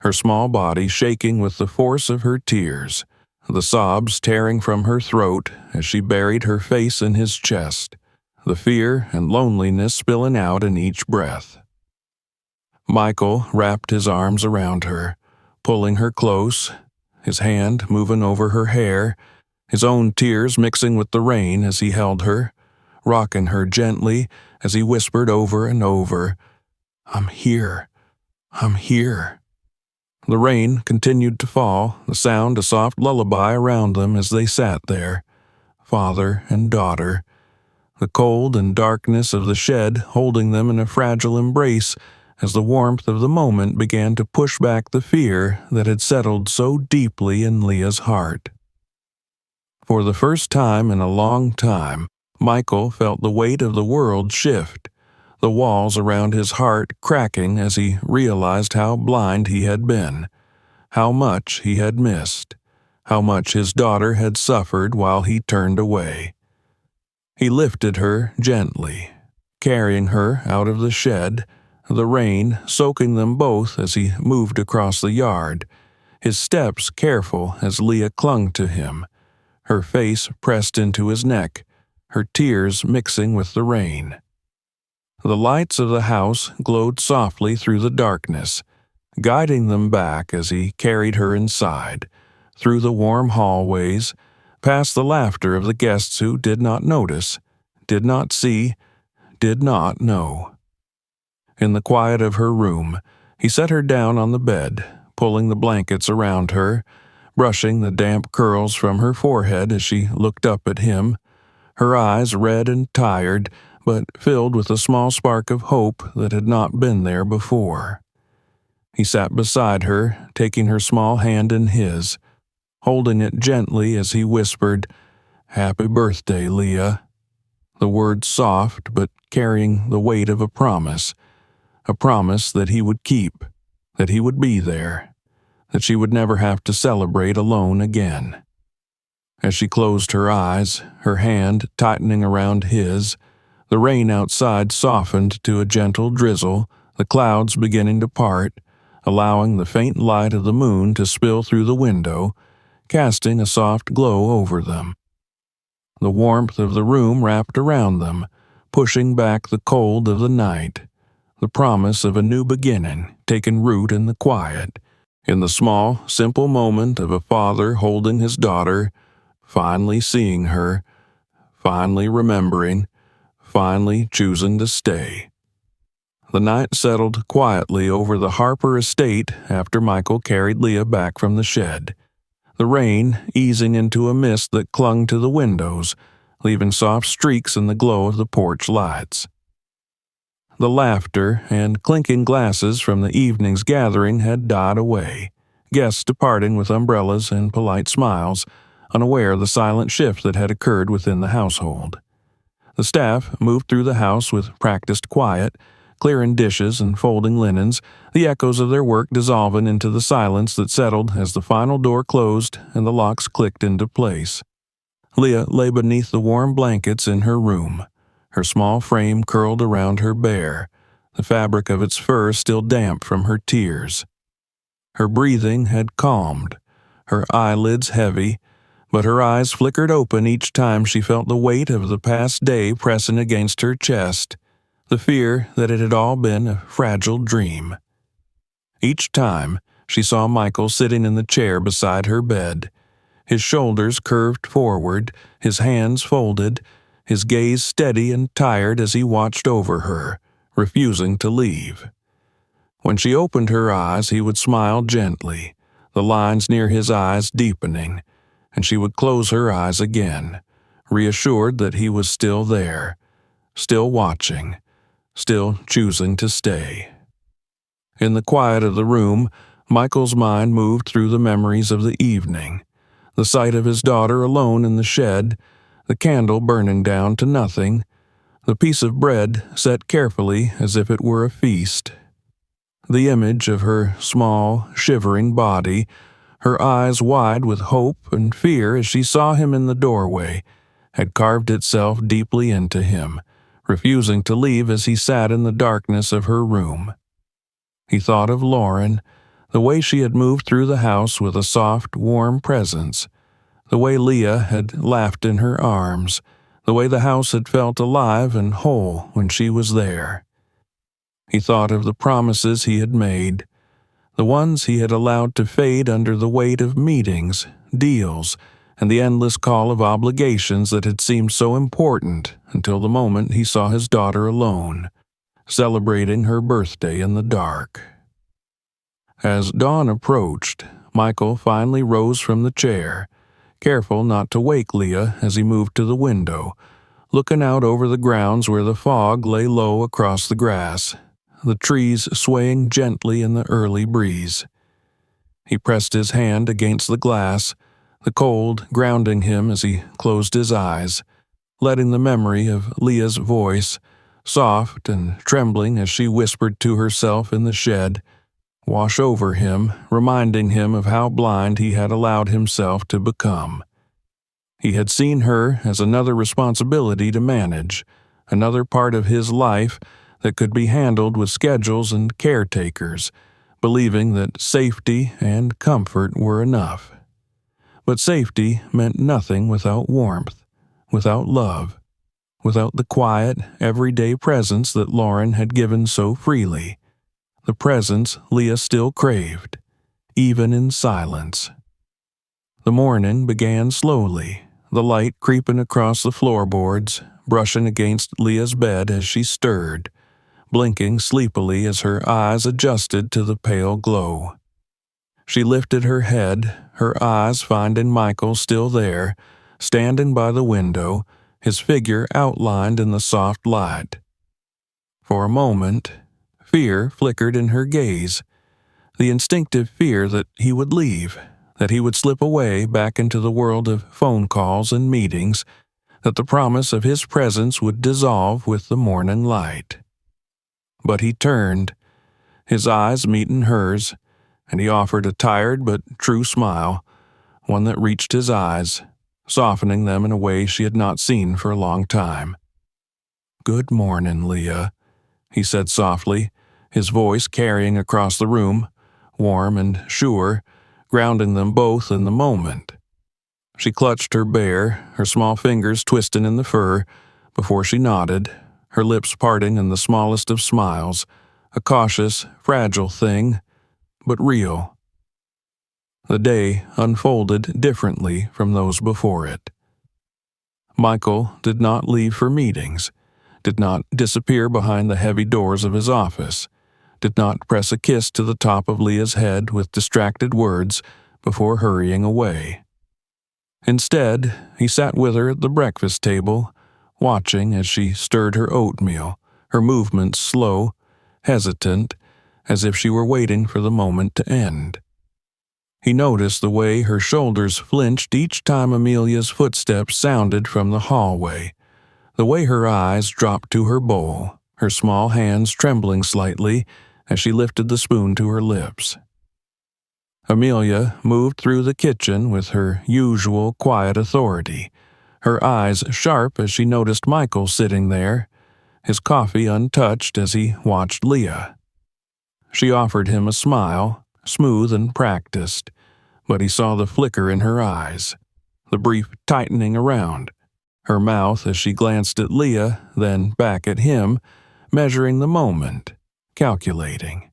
her small body shaking with the force of her tears, the sobs tearing from her throat as she buried her face in his chest, the fear and loneliness spilling out in each breath. Michael wrapped his arms around her, pulling her close, his hand moving over her hair, his own tears mixing with the rain as he held her, rocking her gently as he whispered over and over, "I'm here. I'm here." The rain continued to fall, the sound a soft lullaby around them as they sat there, father and daughter, the cold and darkness of the shed holding them in a fragile embrace as the warmth of the moment began to push back the fear that had settled so deeply in Leah's heart. For the first time in a long time, Michael felt the weight of the world shift, the walls around his heart cracking as he realized how blind he had been, how much he had missed, how much his daughter had suffered while he turned away. He lifted her gently, carrying her out of the shed, the rain soaking them both as he moved across the yard, his steps careful as Leah clung to him, her face pressed into his neck, her tears mixing with the rain. The lights of the house glowed softly through the darkness, guiding them back as he carried her inside, through the warm hallways, past the laughter of the guests who did not notice, did not see, did not know. In the quiet of her room, he set her down on the bed, pulling the blankets around her, brushing the damp curls from her forehead as she looked up at him, her eyes red and tired, but filled with a small spark of hope that had not been there before. He sat beside her, taking her small hand in his, holding it gently as he whispered, "Happy birthday, Leah." The words soft but carrying the weight of a promise that he would keep, that he would be there, that she would never have to celebrate alone again. As she closed her eyes, her hand tightening around his, the rain outside softened to a gentle drizzle, the clouds beginning to part, allowing the faint light of the moon to spill through the window, casting a soft glow over them. The warmth of the room wrapped around them, pushing back the cold of the night, the promise of a new beginning taking root in the quiet, in the small, simple moment of a father holding his daughter, finally seeing her, finally remembering, finally choosing to stay. The night settled quietly over the Harper estate after Michael carried Leah back from the shed, the rain easing into a mist that clung to the windows, leaving soft streaks in the glow of the porch lights. The laughter and clinking glasses from the evening's gathering had died away, guests departing with umbrellas and polite smiles, unaware of the silent shift that had occurred within the household. The staff moved through the house with practiced quiet, clearing dishes and folding linens, the echoes of their work dissolving into the silence that settled as the final door closed and the locks clicked into place. Leah lay beneath the warm blankets in her room, her small frame curled around her bear, the fabric of its fur still damp from her tears. Her breathing had calmed, her eyelids heavy, but her eyes flickered open each time she felt the weight of the past day pressing against her chest, the fear that it had all been a fragile dream. Each time, she saw Michael sitting in the chair beside her bed, his shoulders curved forward, his hands folded, his gaze steady and tired as he watched over her, refusing to leave. When she opened her eyes, he would smile gently, the lines near his eyes deepening, and she would close her eyes again, reassured that he was still there, still watching, still choosing to stay. In the quiet of the room, Michael's mind moved through the memories of the evening, the sight of his daughter alone in the shed, the candle burning down to nothing, the piece of bread set carefully as if it were a feast. The image of her small, shivering body, her eyes wide with hope and fear as she saw him in the doorway, had carved itself deeply into him, refusing to leave as he sat in the darkness of her room. He thought of Lauren, the way she had moved through the house with a soft, warm presence, the way Leah had laughed in her arms, the way the house had felt alive and whole when she was there. He thought of the promises he had made, the ones he had allowed to fade under the weight of meetings, deals, and the endless call of obligations that had seemed so important until the moment he saw his daughter alone, celebrating her birthday in the dark. As dawn approached, Michael finally rose from the chair, careful not to wake Leah as he moved to the window, looking out over the grounds where the fog lay low across the grass, the trees swaying gently in the early breeze. He pressed his hand against the glass, the cold grounding him as he closed his eyes, letting the memory of Leah's voice, soft and trembling as she whispered to herself in the shed, wash over him, reminding him of how blind he had allowed himself to become. He had seen her as another responsibility to manage, another part of his life that could be handled with schedules and caretakers, believing that safety and comfort were enough. But safety meant nothing without warmth, without love, without the quiet, everyday presence that Lauren had given so freely, the presence Leah still craved, even in silence. The morning began slowly, the light creeping across the floorboards, brushing against Leah's bed as she stirred, blinking sleepily as her eyes adjusted to the pale glow. She lifted her head, her eyes finding Michael still there, standing by the window, his figure outlined in the soft light. For a moment, fear flickered in her gaze, the instinctive fear that he would leave, that he would slip away back into the world of phone calls and meetings, that the promise of his presence would dissolve with the morning light. But he turned, his eyes meeting hers, and he offered a tired but true smile, one that reached his eyes, softening them in a way she had not seen for a long time. "Good morning, Leah," he said softly, his voice carrying across the room, warm and sure, grounding them both in the moment. She clutched her bear, her small fingers twisting in the fur, before she nodded, her lips parting in the smallest of smiles, a cautious, fragile thing, but real. The day unfolded differently from those before it. Michael did not leave for meetings, did not disappear behind the heavy doors of his office, did not press a kiss to the top of Leah's head with distracted words before hurrying away. Instead, he sat with her at the breakfast table, watching as she stirred her oatmeal, her movements slow, hesitant, as if she were waiting for the moment to end. He noticed the way her shoulders flinched each time Amelia's footsteps sounded from the hallway, the way her eyes dropped to her bowl, her small hands trembling slightly as she lifted the spoon to her lips. Amelia moved through the kitchen with her usual quiet authority, her eyes sharp as she noticed Michael sitting there, his coffee untouched as he watched Leah. She offered him a smile, smooth and practiced, but he saw the flicker in her eyes, the brief tightening around, her mouth as she glanced at Leah, then back at him, measuring the moment, calculating.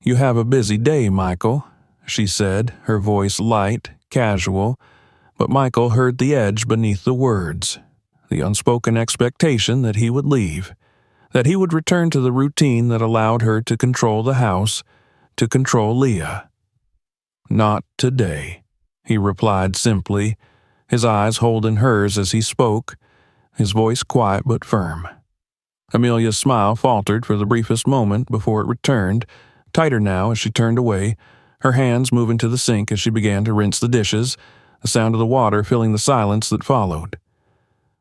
"You have a busy day, Michael," she said, her voice light, casual, but Michael heard the edge beneath the words, the unspoken expectation that he would leave, that he would return to the routine that allowed her to control the house, to control Leah. "Not today," he replied simply, his eyes holding hers as he spoke, his voice quiet but firm. Amelia's smile faltered for the briefest moment before it returned, tighter now as she turned away, her hands moving to the sink as she began to rinse the dishes, the sound of the water filling the silence that followed.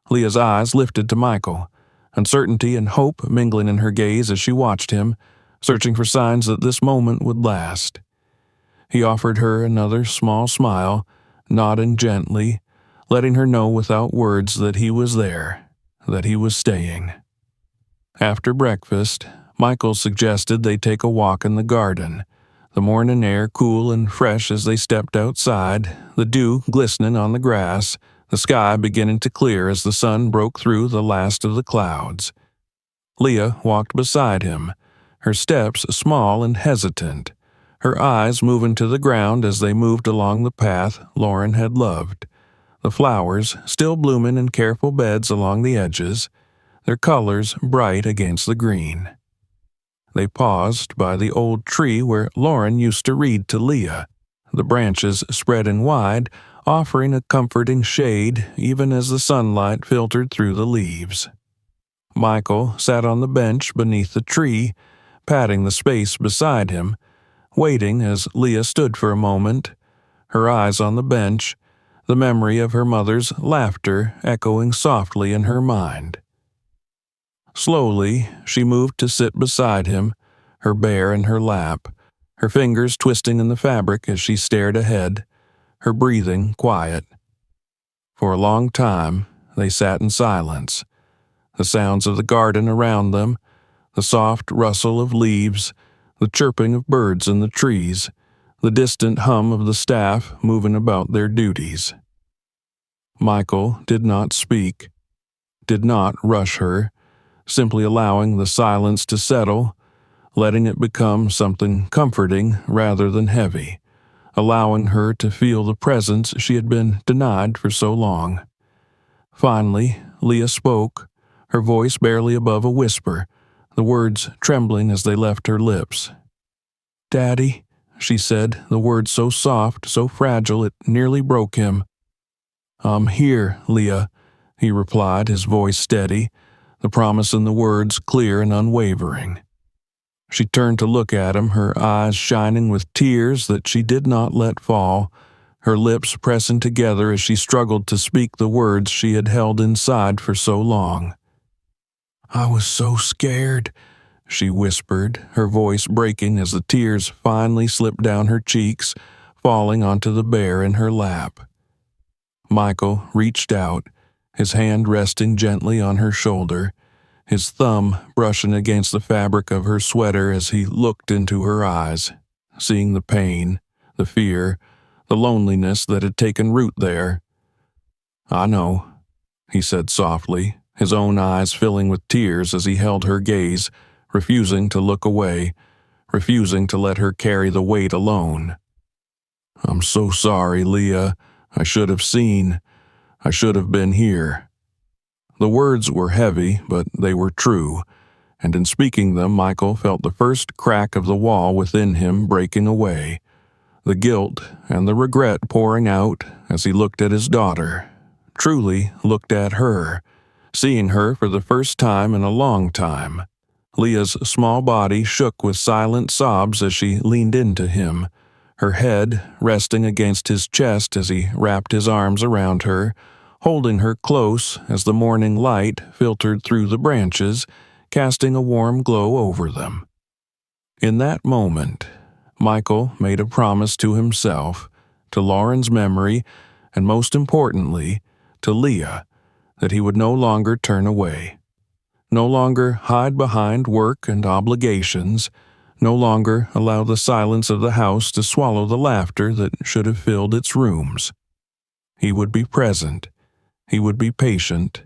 Leah's eyes lifted to Michael, uncertainty and hope mingling in her gaze as she watched him, searching for signs that this moment would last. He offered her another small smile, nodding gently, letting her know without words that he was there, that he was staying. After breakfast, Michael suggested they take a walk in the garden, the morning air cool and fresh as they stepped outside, the dew glistening on the grass, the sky beginning to clear as the sun broke through the last of the clouds. Leah walked beside him, her steps small and hesitant, her eyes moving to the ground as they moved along the path Lauren had loved, the flowers still blooming in careful beds along the edges, their colors bright against the green. They paused by the old tree where Lauren used to read to Leah, the branches spreading wide, offering a comforting shade even as the sunlight filtered through the leaves. Michael sat on the bench beneath the tree, patting the space beside him, waiting as Leah stood for a moment, her eyes on the bench, the memory of her mother's laughter echoing softly in her mind. Slowly, she moved to sit beside him, her bear in her lap, her fingers twisting in the fabric as she stared ahead, her breathing quiet. For a long time, they sat in silence, the sounds of the garden around them, the soft rustle of leaves, the chirping of birds in the trees, the distant hum of the staff moving about their duties. Michael did not speak, did not rush her, simply allowing the silence to settle, letting it become something comforting rather than heavy, allowing her to feel the presence she had been denied for so long. Finally, Leah spoke, her voice barely above a whisper, the words trembling as they left her lips. "Daddy," she said, the words so soft, so fragile it nearly broke him. "I'm here, Leah," he replied, his voice steady, the promise in the words clear and unwavering. She turned to look at him, her eyes shining with tears that she did not let fall, her lips pressing together as she struggled to speak the words she had held inside for so long. "I was so scared," she whispered, her voice breaking as the tears finally slipped down her cheeks, falling onto the bear in her lap. Michael reached out, his hand resting gently on her shoulder, his thumb brushing against the fabric of her sweater as he looked into her eyes, seeing the pain, the fear, the loneliness that had taken root there. "I know," he said softly, his own eyes filling with tears as he held her gaze, refusing to look away, refusing to let her carry the weight alone. "I'm so sorry, Leah. I should have seen. I should have been here." The words were heavy, but they were true, and in speaking them Michael felt the first crack of the wall within him breaking away, the guilt and the regret pouring out as he looked at his daughter, truly looked at her, seeing her for the first time in a long time. Leah's small body shook with silent sobs as she leaned into him, her head resting against his chest as he wrapped his arms around her, holding her close as the morning light filtered through the branches, casting a warm glow over them. In that moment, Michael made a promise to himself, to Lauren's memory, and most importantly, to Leah, that he would no longer turn away, no longer hide behind work and obligations, no longer allow the silence of the house to swallow the laughter that should have filled its rooms. He would be present, he would be patient,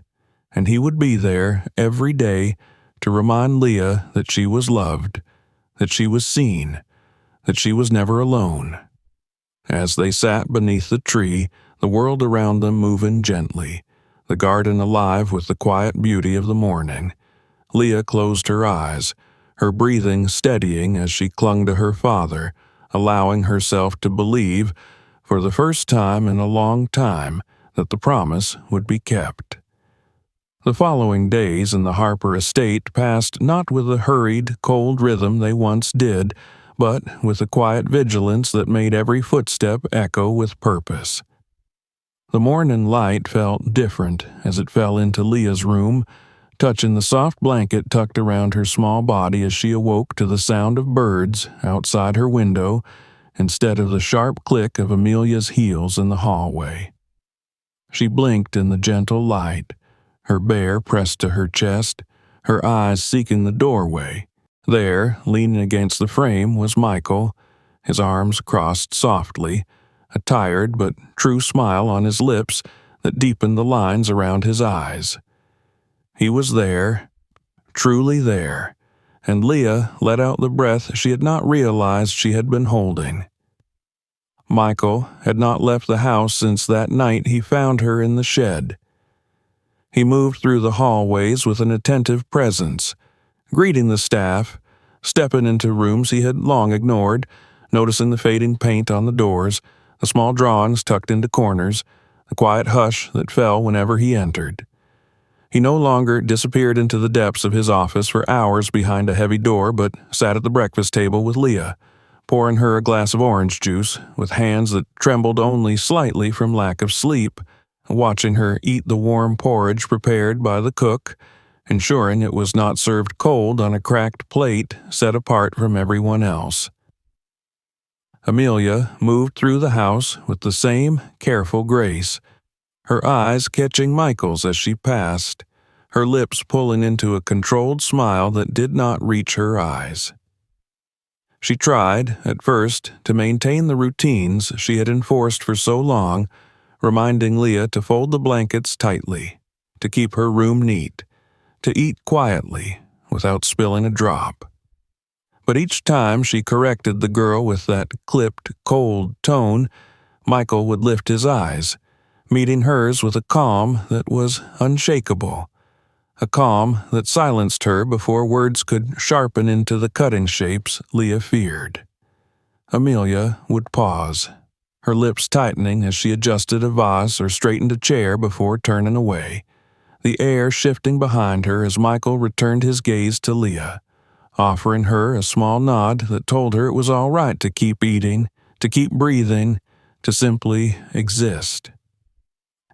and he would be there every day to remind Leah that she was loved, that she was seen, that she was never alone. As they sat beneath the tree, the world around them moving gently, the garden alive with the quiet beauty of the morning, Leah closed her eyes, her breathing steadying as she clung to her father, allowing herself to believe, for the first time in a long time, that the promise would be kept. The following days in the Harper estate passed not with the hurried, cold rhythm they once did, but with a quiet vigilance that made every footstep echo with purpose. The morning light felt different as it fell into Leah's room, touching the soft blanket tucked around her small body as she awoke to the sound of birds outside her window instead of the sharp click of Amelia's heels in the hallway. She blinked in the gentle light, her bear pressed to her chest, her eyes seeking the doorway. There, leaning against the frame, was Michael, his arms crossed softly, a tired but true smile on his lips that deepened the lines around his eyes. He was there, truly there, and Leah let out the breath she had not realized she had been holding. Michael had not left the house since that night he found her in the shed. He moved through the hallways with an attentive presence, greeting the staff, stepping into rooms he had long ignored, noticing the fading paint on the doors, the small drawings tucked into corners, the quiet hush that fell whenever he entered. He no longer disappeared into the depths of his office for hours behind a heavy door, but sat at the breakfast table with Leah, pouring her a glass of orange juice with hands that trembled only slightly from lack of sleep, watching her eat the warm porridge prepared by the cook, ensuring it was not served cold on a cracked plate set apart from everyone else. Amelia moved through the house with the same careful grace, her eyes catching Michael's as she passed, her lips pulling into a controlled smile that did not reach her eyes. She tried, at first, to maintain the routines she had enforced for so long, reminding Leah to fold the blankets tightly, to keep her room neat, to eat quietly, without spilling a drop. But each time she corrected the girl with that clipped, cold tone, Michael would lift his eyes, meeting hers with a calm that was unshakable, a calm that silenced her before words could sharpen into the cutting shapes Leah feared. Amelia would pause, her lips tightening as she adjusted a vase or straightened a chair before turning away, the air shifting behind her as Michael returned his gaze to Leah, offering her a small nod that told her it was all right to keep eating, to keep breathing, to simply exist.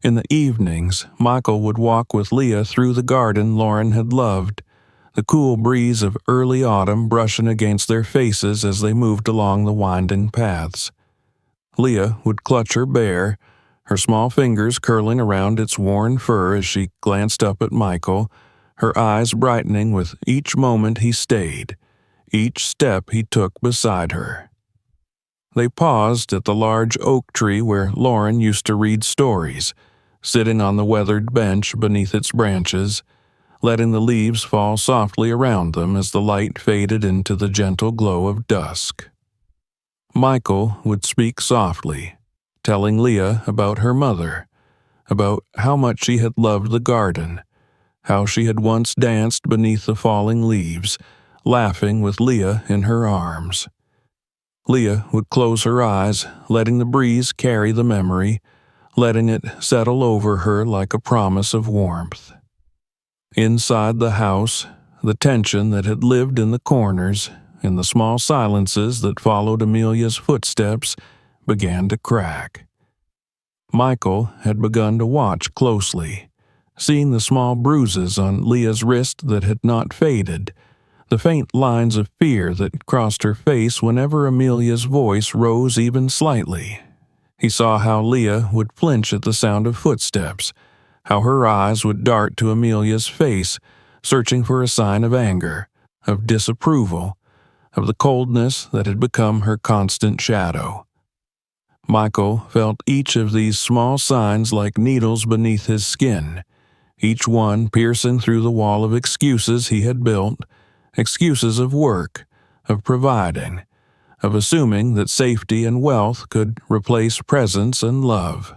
In the evenings, Michael would walk with Leah through the garden Lauren had loved, the cool breeze of early autumn brushing against their faces as they moved along the winding paths. Leah would clutch her bear, her small fingers curling around its worn fur as she glanced up at Michael, her eyes brightening with each moment he stayed, each step he took beside her. They paused at the large oak tree where Lauren used to read stories, sitting on the weathered bench beneath its branches, letting the leaves fall softly around them as the light faded into the gentle glow of dusk. Michael would speak softly, telling Leah about her mother, about how much she had loved the garden, how she had once danced beneath the falling leaves, laughing with Leah in her arms. Leah would close her eyes, letting the breeze carry the memory, letting it settle over her like a promise of warmth. Inside the house, the tension that had lived in the corners, in the small silences that followed Amelia's footsteps, began to crack. Michael had begun to watch closely, seeing the small bruises on Leah's wrist that had not faded, the faint lines of fear that crossed her face whenever Amelia's voice rose even slightly. He saw how Leah would flinch at the sound of footsteps, how her eyes would dart to Amelia's face, searching for a sign of anger, of disapproval, of the coldness that had become her constant shadow. Michael felt each of these small signs like needles beneath his skin, each one piercing through the wall of excuses he had built, excuses of work, of providing, of assuming that safety and wealth could replace presence and love.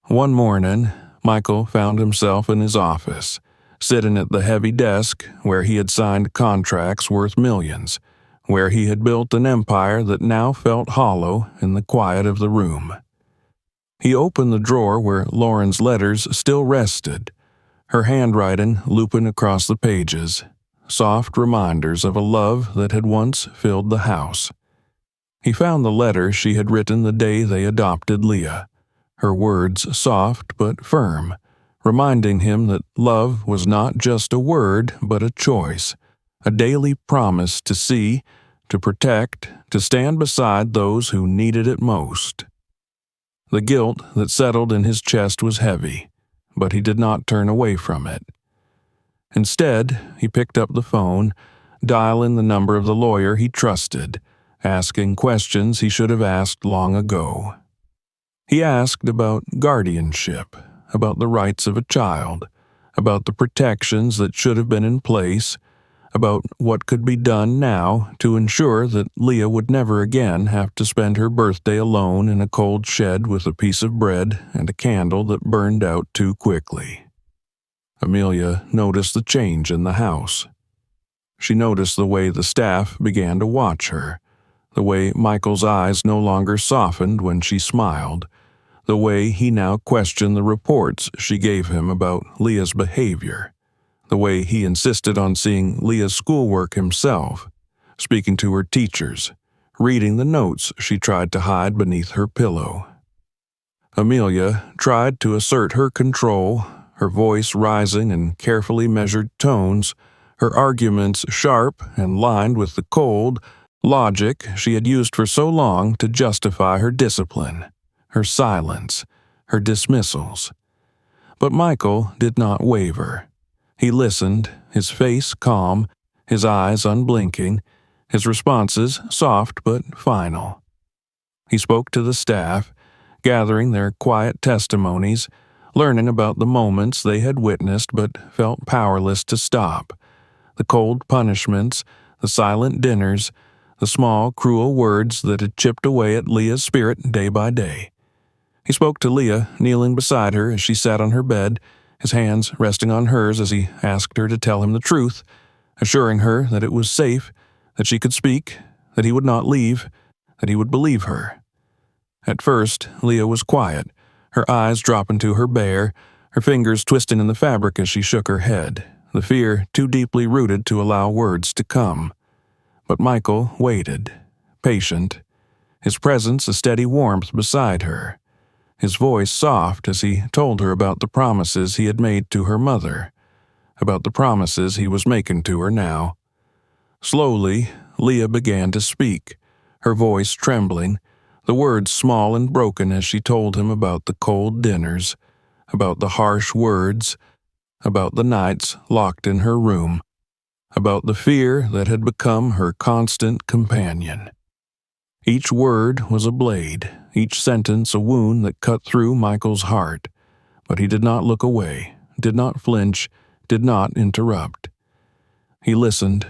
One morning, Michael found himself in his office, sitting at the heavy desk where he had signed contracts worth millions, where he had built an empire that now felt hollow in the quiet of the room. He opened the drawer where Lauren's letters still rested, her handwriting looping across the pages, soft reminders of a love that had once filled the house. He found the letter she had written the day they adopted Leah, her words soft but firm, reminding him that love was not just a word but a choice, a daily promise to see, to protect, to stand beside those who needed it most. The guilt that settled in his chest was heavy, but he did not turn away from it. Instead, he picked up the phone, dialing the number of the lawyer he trusted, asking questions he should have asked long ago. He asked about guardianship, about the rights of a child, about the protections that should have been in place, about what could be done now to ensure that Leah would never again have to spend her birthday alone in a cold shed with a piece of bread and a candle that burned out too quickly. Amelia noticed the change in the house. She noticed the way the staff began to watch her, the way Michael's eyes no longer softened when she smiled, the way he now questioned the reports she gave him about Leah's behavior, the way he insisted on seeing Leah's schoolwork himself, speaking to her teachers, reading the notes she tried to hide beneath her pillow. Amelia tried to assert her control, her voice rising in carefully measured tones, her arguments sharp and lined with the cold logic she had used for so long to justify her discipline, her silence, her dismissals. But Michael did not waver. He listened, his face calm, his eyes unblinking, his responses soft but final. He spoke to the staff, gathering their quiet testimonies, learning about the moments they had witnessed but felt powerless to stop, the cold punishments, the silent dinners, the small, cruel words that had chipped away at Leah's spirit day by day. He spoke to Leah, kneeling beside her as she sat on her bed, his hands resting on hers as he asked her to tell him the truth, assuring her that it was safe, that she could speak, that he would not leave, that he would believe her. At first, Leah was quiet, her eyes dropping to her bare, her fingers twisting in the fabric as she shook her head, the fear too deeply rooted to allow words to come. But Michael waited, patient, his presence a steady warmth beside her, his voice soft as he told her about the promises he had made to her mother, about the promises he was making to her now. Slowly, Leah began to speak, her voice trembling, the words small and broken as she told him about the cold dinners, about the harsh words, about the nights locked in her room, about the fear that had become her constant companion. Each word was a blade, each sentence a wound that cut through Michael's heart, but he did not look away, did not flinch, did not interrupt. He listened,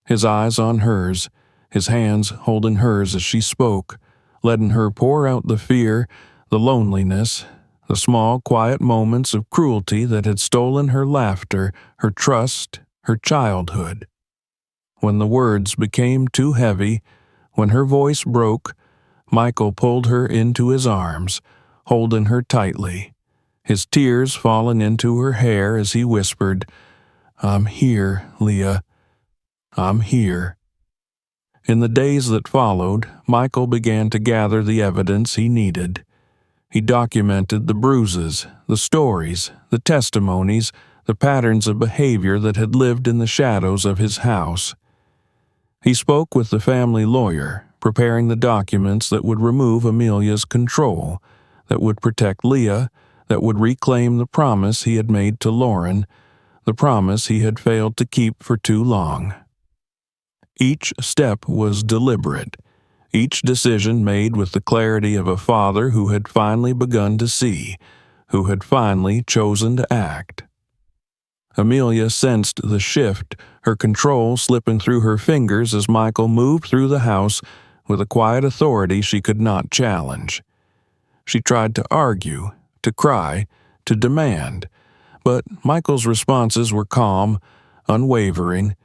his eyes on hers, his hands holding hers as she spoke, letting her pour out the fear, the loneliness, the small, quiet moments of cruelty that had stolen her laughter, her trust, her childhood. When the words became too heavy, when her voice broke, Michael pulled her into his arms, holding her tightly, his tears falling into her hair as he whispered, "I'm here, Leah. I'm here." In the days that followed, Michael began to gather the evidence he needed. He documented the bruises, the stories, the testimonies, the patterns of behavior that had lived in the shadows of his house. He spoke with the family lawyer, preparing the documents that would remove Amelia's control, that would protect Leah, that would reclaim the promise he had made to Lauren, the promise he had failed to keep for too long. Each step was deliberate, each decision made with the clarity of a father who had finally begun to see, who had finally chosen to act. Amelia sensed the shift, her control slipping through her fingers as Michael moved through the house with a quiet authority she could not challenge. She tried to argue, to cry, to demand, but Michael's responses were calm, unwavering,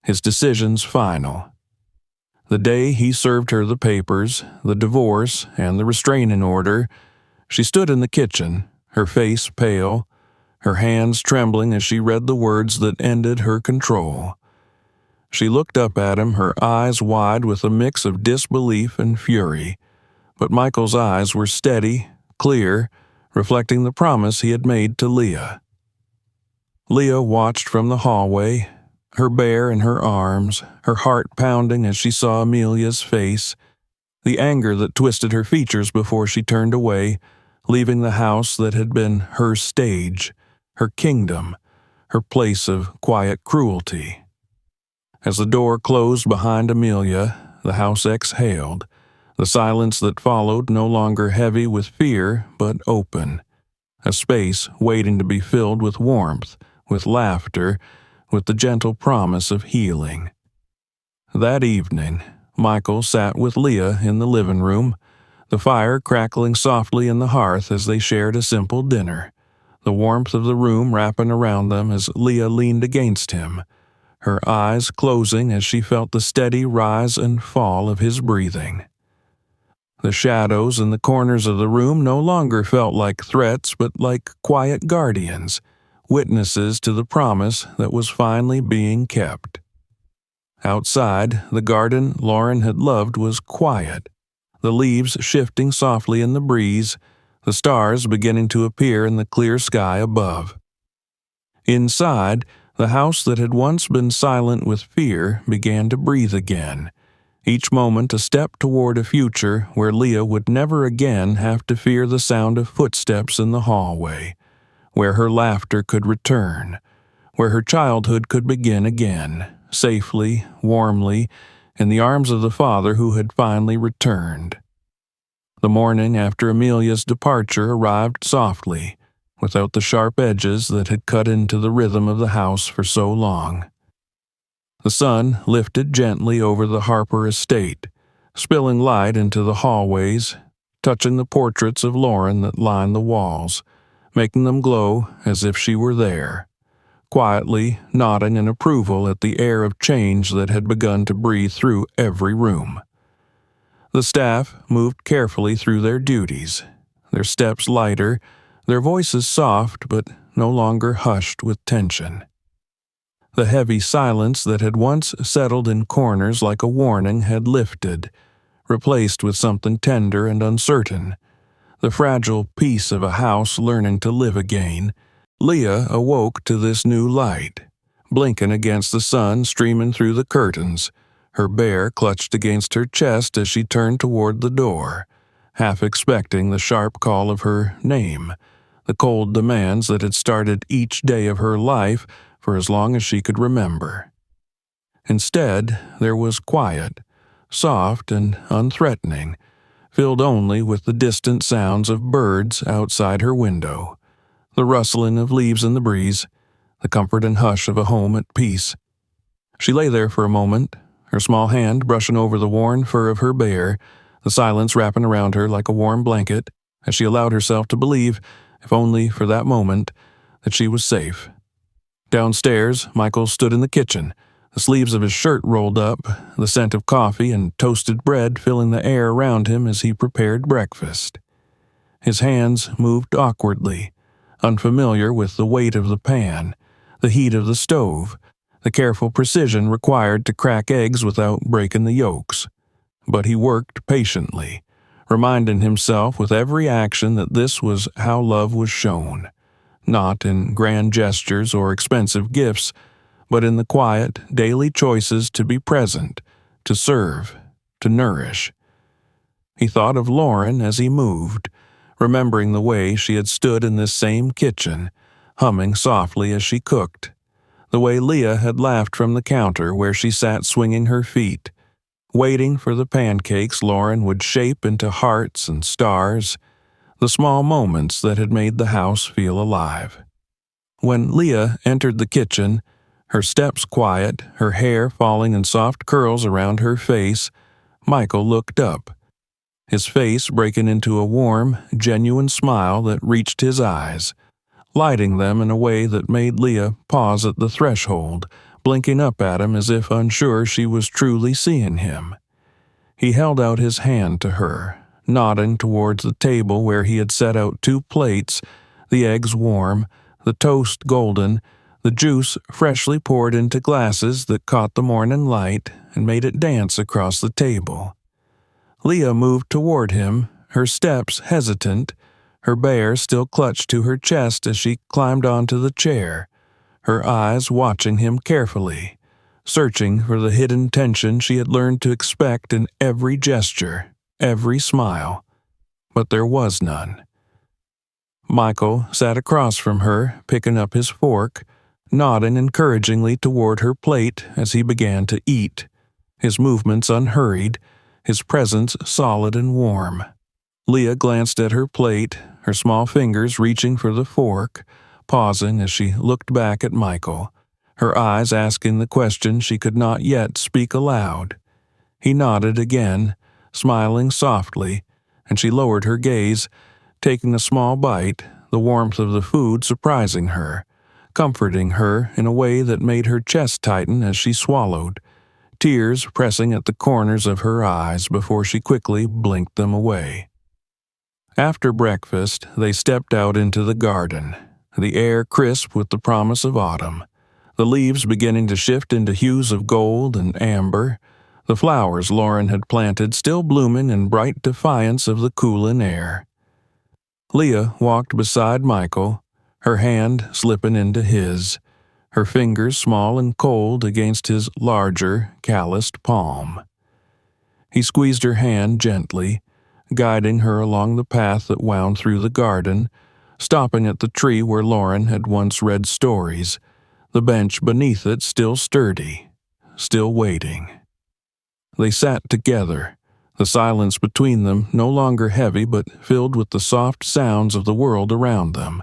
his decisions final. The day he served her the papers, the divorce, and the restraining order, she stood in the kitchen, her face pale, her hands trembling as she read the words that ended her control. She looked up at him, her eyes wide with a mix of disbelief and fury, but Michael's eyes were steady, clear, reflecting the promise he had made to Leah. Leah watched from the hallway, her bear in her arms, her heart pounding as she saw Amelia's face, the anger that twisted her features before she turned away, leaving the house that had been her stage, her kingdom, her place of quiet cruelty. As the door closed behind Amelia, the house exhaled, the silence that followed no longer heavy with fear but open, a space waiting to be filled with warmth, with laughter, with the gentle promise of healing. That evening, Michael sat with Leah in the living room, the fire crackling softly in the hearth as they shared a simple dinner, the warmth of the room wrapping around them as Leah leaned against him, her eyes closing as she felt the steady rise and fall of his breathing. The shadows in the corners of the room no longer felt like threats but like quiet guardians, witnesses to the promise that was finally being kept. Outside, the garden Lauren had loved was quiet, the leaves shifting softly in the breeze, the stars beginning to appear in the clear sky above. Inside, the house that had once been silent with fear began to breathe again, each moment a step toward a future where Leah would never again have to fear the sound of footsteps in the hallway, where her laughter could return, where her childhood could begin again, safely, warmly, in the arms of the father who had finally returned. The morning after Amelia's departure arrived softly, without the sharp edges that had cut into the rhythm of the house for so long. The sun lifted gently over the Harper estate, spilling light into the hallways, touching the portraits of Lauren that lined the walls, making them glow as if she were there, quietly nodding in approval at the air of change that had begun to breathe through every room. The staff moved carefully through their duties, their steps lighter, their voices soft but no longer hushed with tension. The heavy silence that had once settled in corners like a warning had lifted, replaced with something tender and uncertain, the fragile peace of a house learning to live again. Leah awoke to this new light, blinking against the sun streaming through the curtains, her bear clutched against her chest as she turned toward the door, half expecting the sharp call of her name, the cold demands that had started each day of her life for as long as she could remember. Instead, there was quiet, soft and unthreatening, filled only with the distant sounds of birds outside her window, the rustling of leaves in the breeze, the comfort and hush of a home at peace. She lay there for a moment, her small hand brushing over the worn fur of her bear, the silence wrapping around her like a warm blanket, as she allowed herself to believe, if only for that moment, that she was safe. Downstairs, Michael stood in the kitchen, the sleeves of his shirt rolled up, the scent of coffee and toasted bread filling the air around him as he prepared breakfast. His hands moved awkwardly, unfamiliar with the weight of the pan, the heat of the stove, the careful precision required to crack eggs without breaking the yolks. But he worked patiently, reminding himself with every action that this was how love was shown, not in grand gestures or expensive gifts, but in the quiet, daily choices to be present, to serve, to nourish. He thought of Lauren as he moved, remembering the way she had stood in this same kitchen, humming softly as she cooked, the way Leah had laughed from the counter where she sat swinging her feet, waiting for the pancakes Lauren would shape into hearts and stars, the small moments that had made the house feel alive. When Leah entered the kitchen, her steps quiet, her hair falling in soft curls around her face, Michael looked up, his face breaking into a warm, genuine smile that reached his eyes, lighting them in a way that made Leah pause at the threshold, blinking up at him as if unsure she was truly seeing him. He held out his hand to her, nodding towards the table where he had set out 2 plates, the eggs warm, the toast golden, the juice freshly poured into glasses that caught the morning light and made it dance across the table. Leah moved toward him, her steps hesitant, her bear still clutched to her chest as she climbed onto the chair, her eyes watching him carefully, searching for the hidden tension she had learned to expect in every gesture, every smile. But there was none. Michael sat across from her, picking up his fork, nodding encouragingly toward her plate as he began to eat, his movements unhurried, his presence solid and warm. Leah glanced at her plate, her small fingers reaching for the fork, pausing as she looked back at Michael, her eyes asking the question she could not yet speak aloud. He nodded again, smiling softly, and she lowered her gaze, taking a small bite, the warmth of the food surprising her, comforting her in a way that made her chest tighten as she swallowed, tears pressing at the corners of her eyes before she quickly blinked them away. After breakfast, they stepped out into the garden, the air crisp with the promise of autumn, the leaves beginning to shift into hues of gold and amber, the flowers Lauren had planted still blooming in bright defiance of the cooling air. Leah walked beside Michael, her hand slipping into his, her fingers small and cold against his larger, calloused palm. He squeezed her hand gently, guiding her along the path that wound through the garden, stopping at the tree where Lauren had once read stories, the bench beneath it still sturdy, still waiting. They sat together, the silence between them no longer heavy but filled with the soft sounds of the world around them,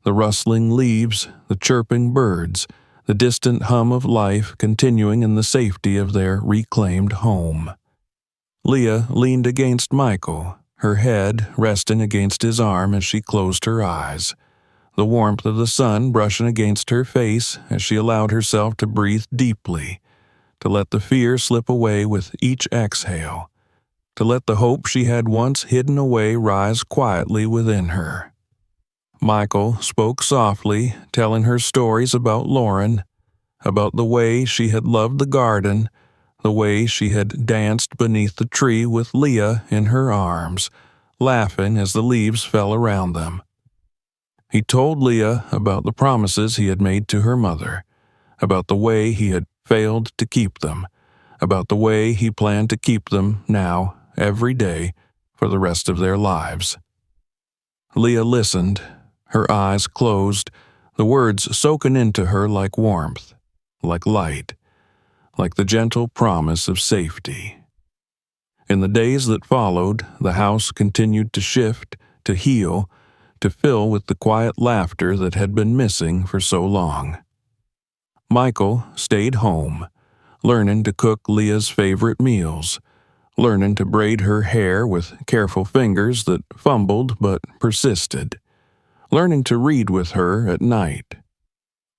the rustling leaves, the chirping birds, the distant hum of life continuing in the safety of their reclaimed home. Leah leaned against Michael, her head resting against his arm as she closed her eyes, the warmth of the sun brushing against her face as she allowed herself to breathe deeply, to let the fear slip away with each exhale, to let the hope she had once hidden away rise quietly within her. Michael spoke softly, telling her stories about Lauren, about the way she had loved the garden, the way she had danced beneath the tree with Leah in her arms, laughing as the leaves fell around them. He told Leah about the promises he had made to her mother, about the way he had failed to keep them, about the way he planned to keep them now, every day, for the rest of their lives. Leah listened, her eyes closed, the words soaking into her like warmth, like light, like the gentle promise of safety. In the days that followed, the house continued to shift, to heal, to fill with the quiet laughter that had been missing for so long. Michael stayed home, learning to cook Leah's favorite meals, learning to braid her hair with careful fingers that fumbled but persisted, learning to read with her at night.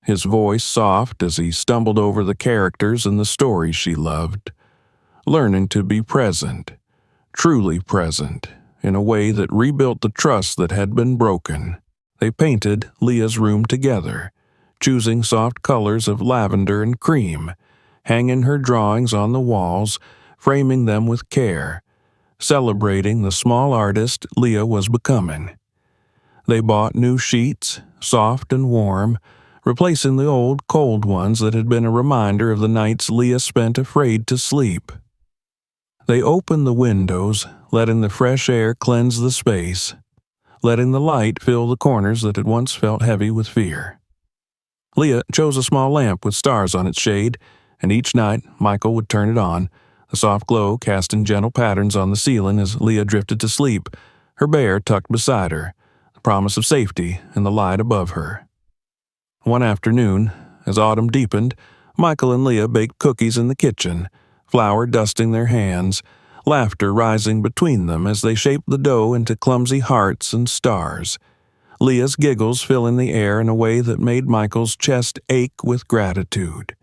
His voice soft as he stumbled over the characters in the stories she loved, learning to be present, truly present, in a way that rebuilt the trust that had been broken. They painted Leah's room together, choosing soft colors of lavender and cream, hanging her drawings on the walls, framing them with care, celebrating the small artist Leah was becoming. They bought new sheets, soft and warm, replacing the old, cold ones that had been a reminder of the nights Leah spent afraid to sleep. They opened the windows, letting the fresh air cleanse the space, letting the light fill the corners that had once felt heavy with fear. Leah chose a small lamp with stars on its shade, and each night Michael would turn it on, the soft glow casting gentle patterns on the ceiling as Leah drifted to sleep, her bear tucked beside her, the promise of safety in the light above her. One afternoon, as autumn deepened, Michael and Leah baked cookies in the kitchen, flour dusting their hands, laughter rising between them as they shaped the dough into clumsy hearts and stars. Leah's giggles filling the air in a way that made Michael's chest ache with gratitude.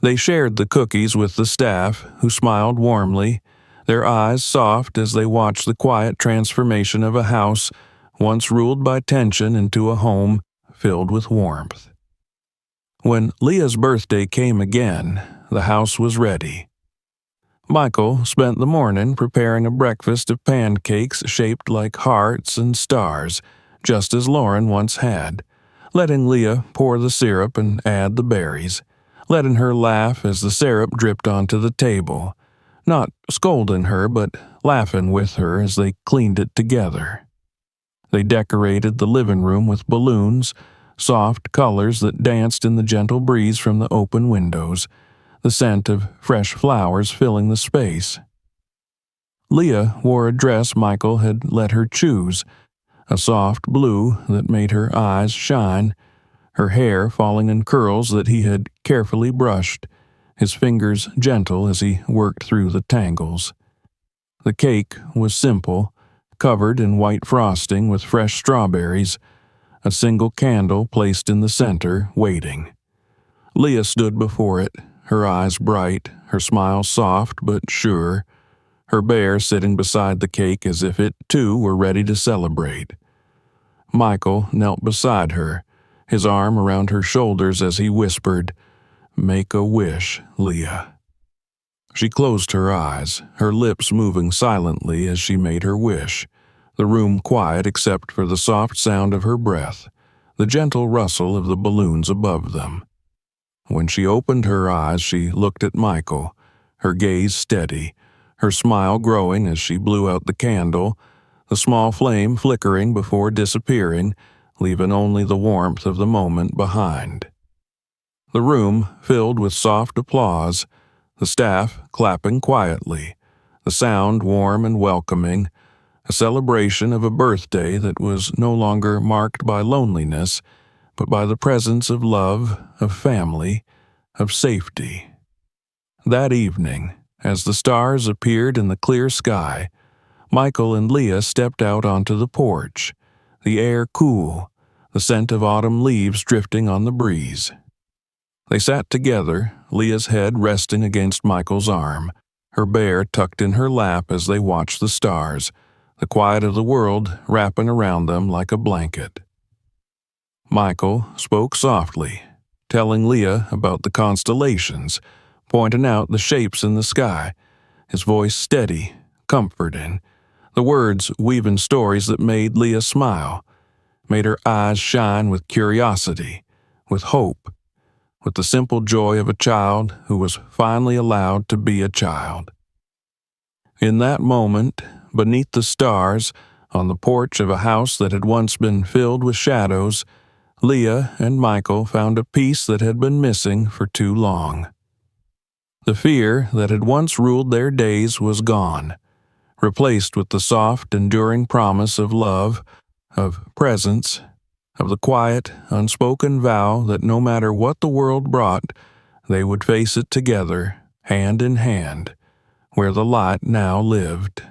They shared the cookies with the staff, who smiled warmly, their eyes soft as they watched the quiet transformation of a house once ruled by tension into a home filled with warmth. When Leah's birthday came again, the house was ready. Michael spent the morning preparing a breakfast of pancakes shaped like hearts and stars, just as Lauren once had, letting Leah pour the syrup and add the berries, letting her laugh as the syrup dripped onto the table, not scolding her but laughing with her as they cleaned it together. They decorated the living room with balloons, soft colors that danced in the gentle breeze from the open windows, the scent of fresh flowers filling the space. Leah wore a dress Michael had let her choose, a soft blue that made her eyes shine, her hair falling in curls that he had carefully brushed, his fingers gentle as he worked through the tangles. The cake was simple, covered in white frosting with fresh strawberries, a single candle placed in the center, waiting. Leah stood before it, her eyes bright, her smile soft but sure, her bear sitting beside the cake as if it, too, were ready to celebrate. Michael knelt beside her, his arm around her shoulders as he whispered, "Make a wish, Leah." She closed her eyes, her lips moving silently as she made her wish, the room quiet except for the soft sound of her breath, the gentle rustle of the balloons above them. When she opened her eyes, she looked at Michael, her gaze steady, her smile growing as she blew out the candle, the small flame flickering before disappearing, leaving only the warmth of the moment behind. The room filled with soft applause, the staff clapping quietly, the sound warm and welcoming, a celebration of a birthday that was no longer marked by loneliness, but by the presence of love, of family, of safety. That evening, as the stars appeared in the clear sky, Michael and Leah stepped out onto the porch, the air cool, the scent of autumn leaves drifting on the breeze. They sat together, Leah's head resting against Michael's arm, her bear tucked in her lap as they watched the stars, the quiet of the world wrapping around them like a blanket. Michael spoke softly, telling Leah about the constellations, pointing out the shapes in the sky, his voice steady, comforting, the words weaving stories that made Leah smile, made her eyes shine with curiosity, with hope, with the simple joy of a child who was finally allowed to be a child. In that moment, beneath the stars, on the porch of a house that had once been filled with shadows, Leah and Michael found a peace that had been missing for too long. The fear that had once ruled their days was gone, replaced with the soft, enduring promise of love, of presence, of the quiet, unspoken vow that no matter what the world brought, they would face it together, hand in hand, where the light now lived.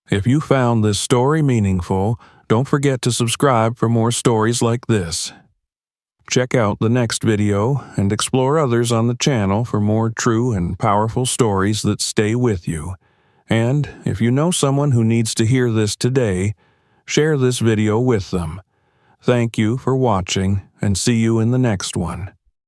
If you found this story meaningful, don't forget to subscribe for more stories like this. Check out the next video and explore others on the channel for more true and powerful stories that stay with you. And if you know someone who needs to hear this today, share this video with them. Thank you for watching, and see you in the next one.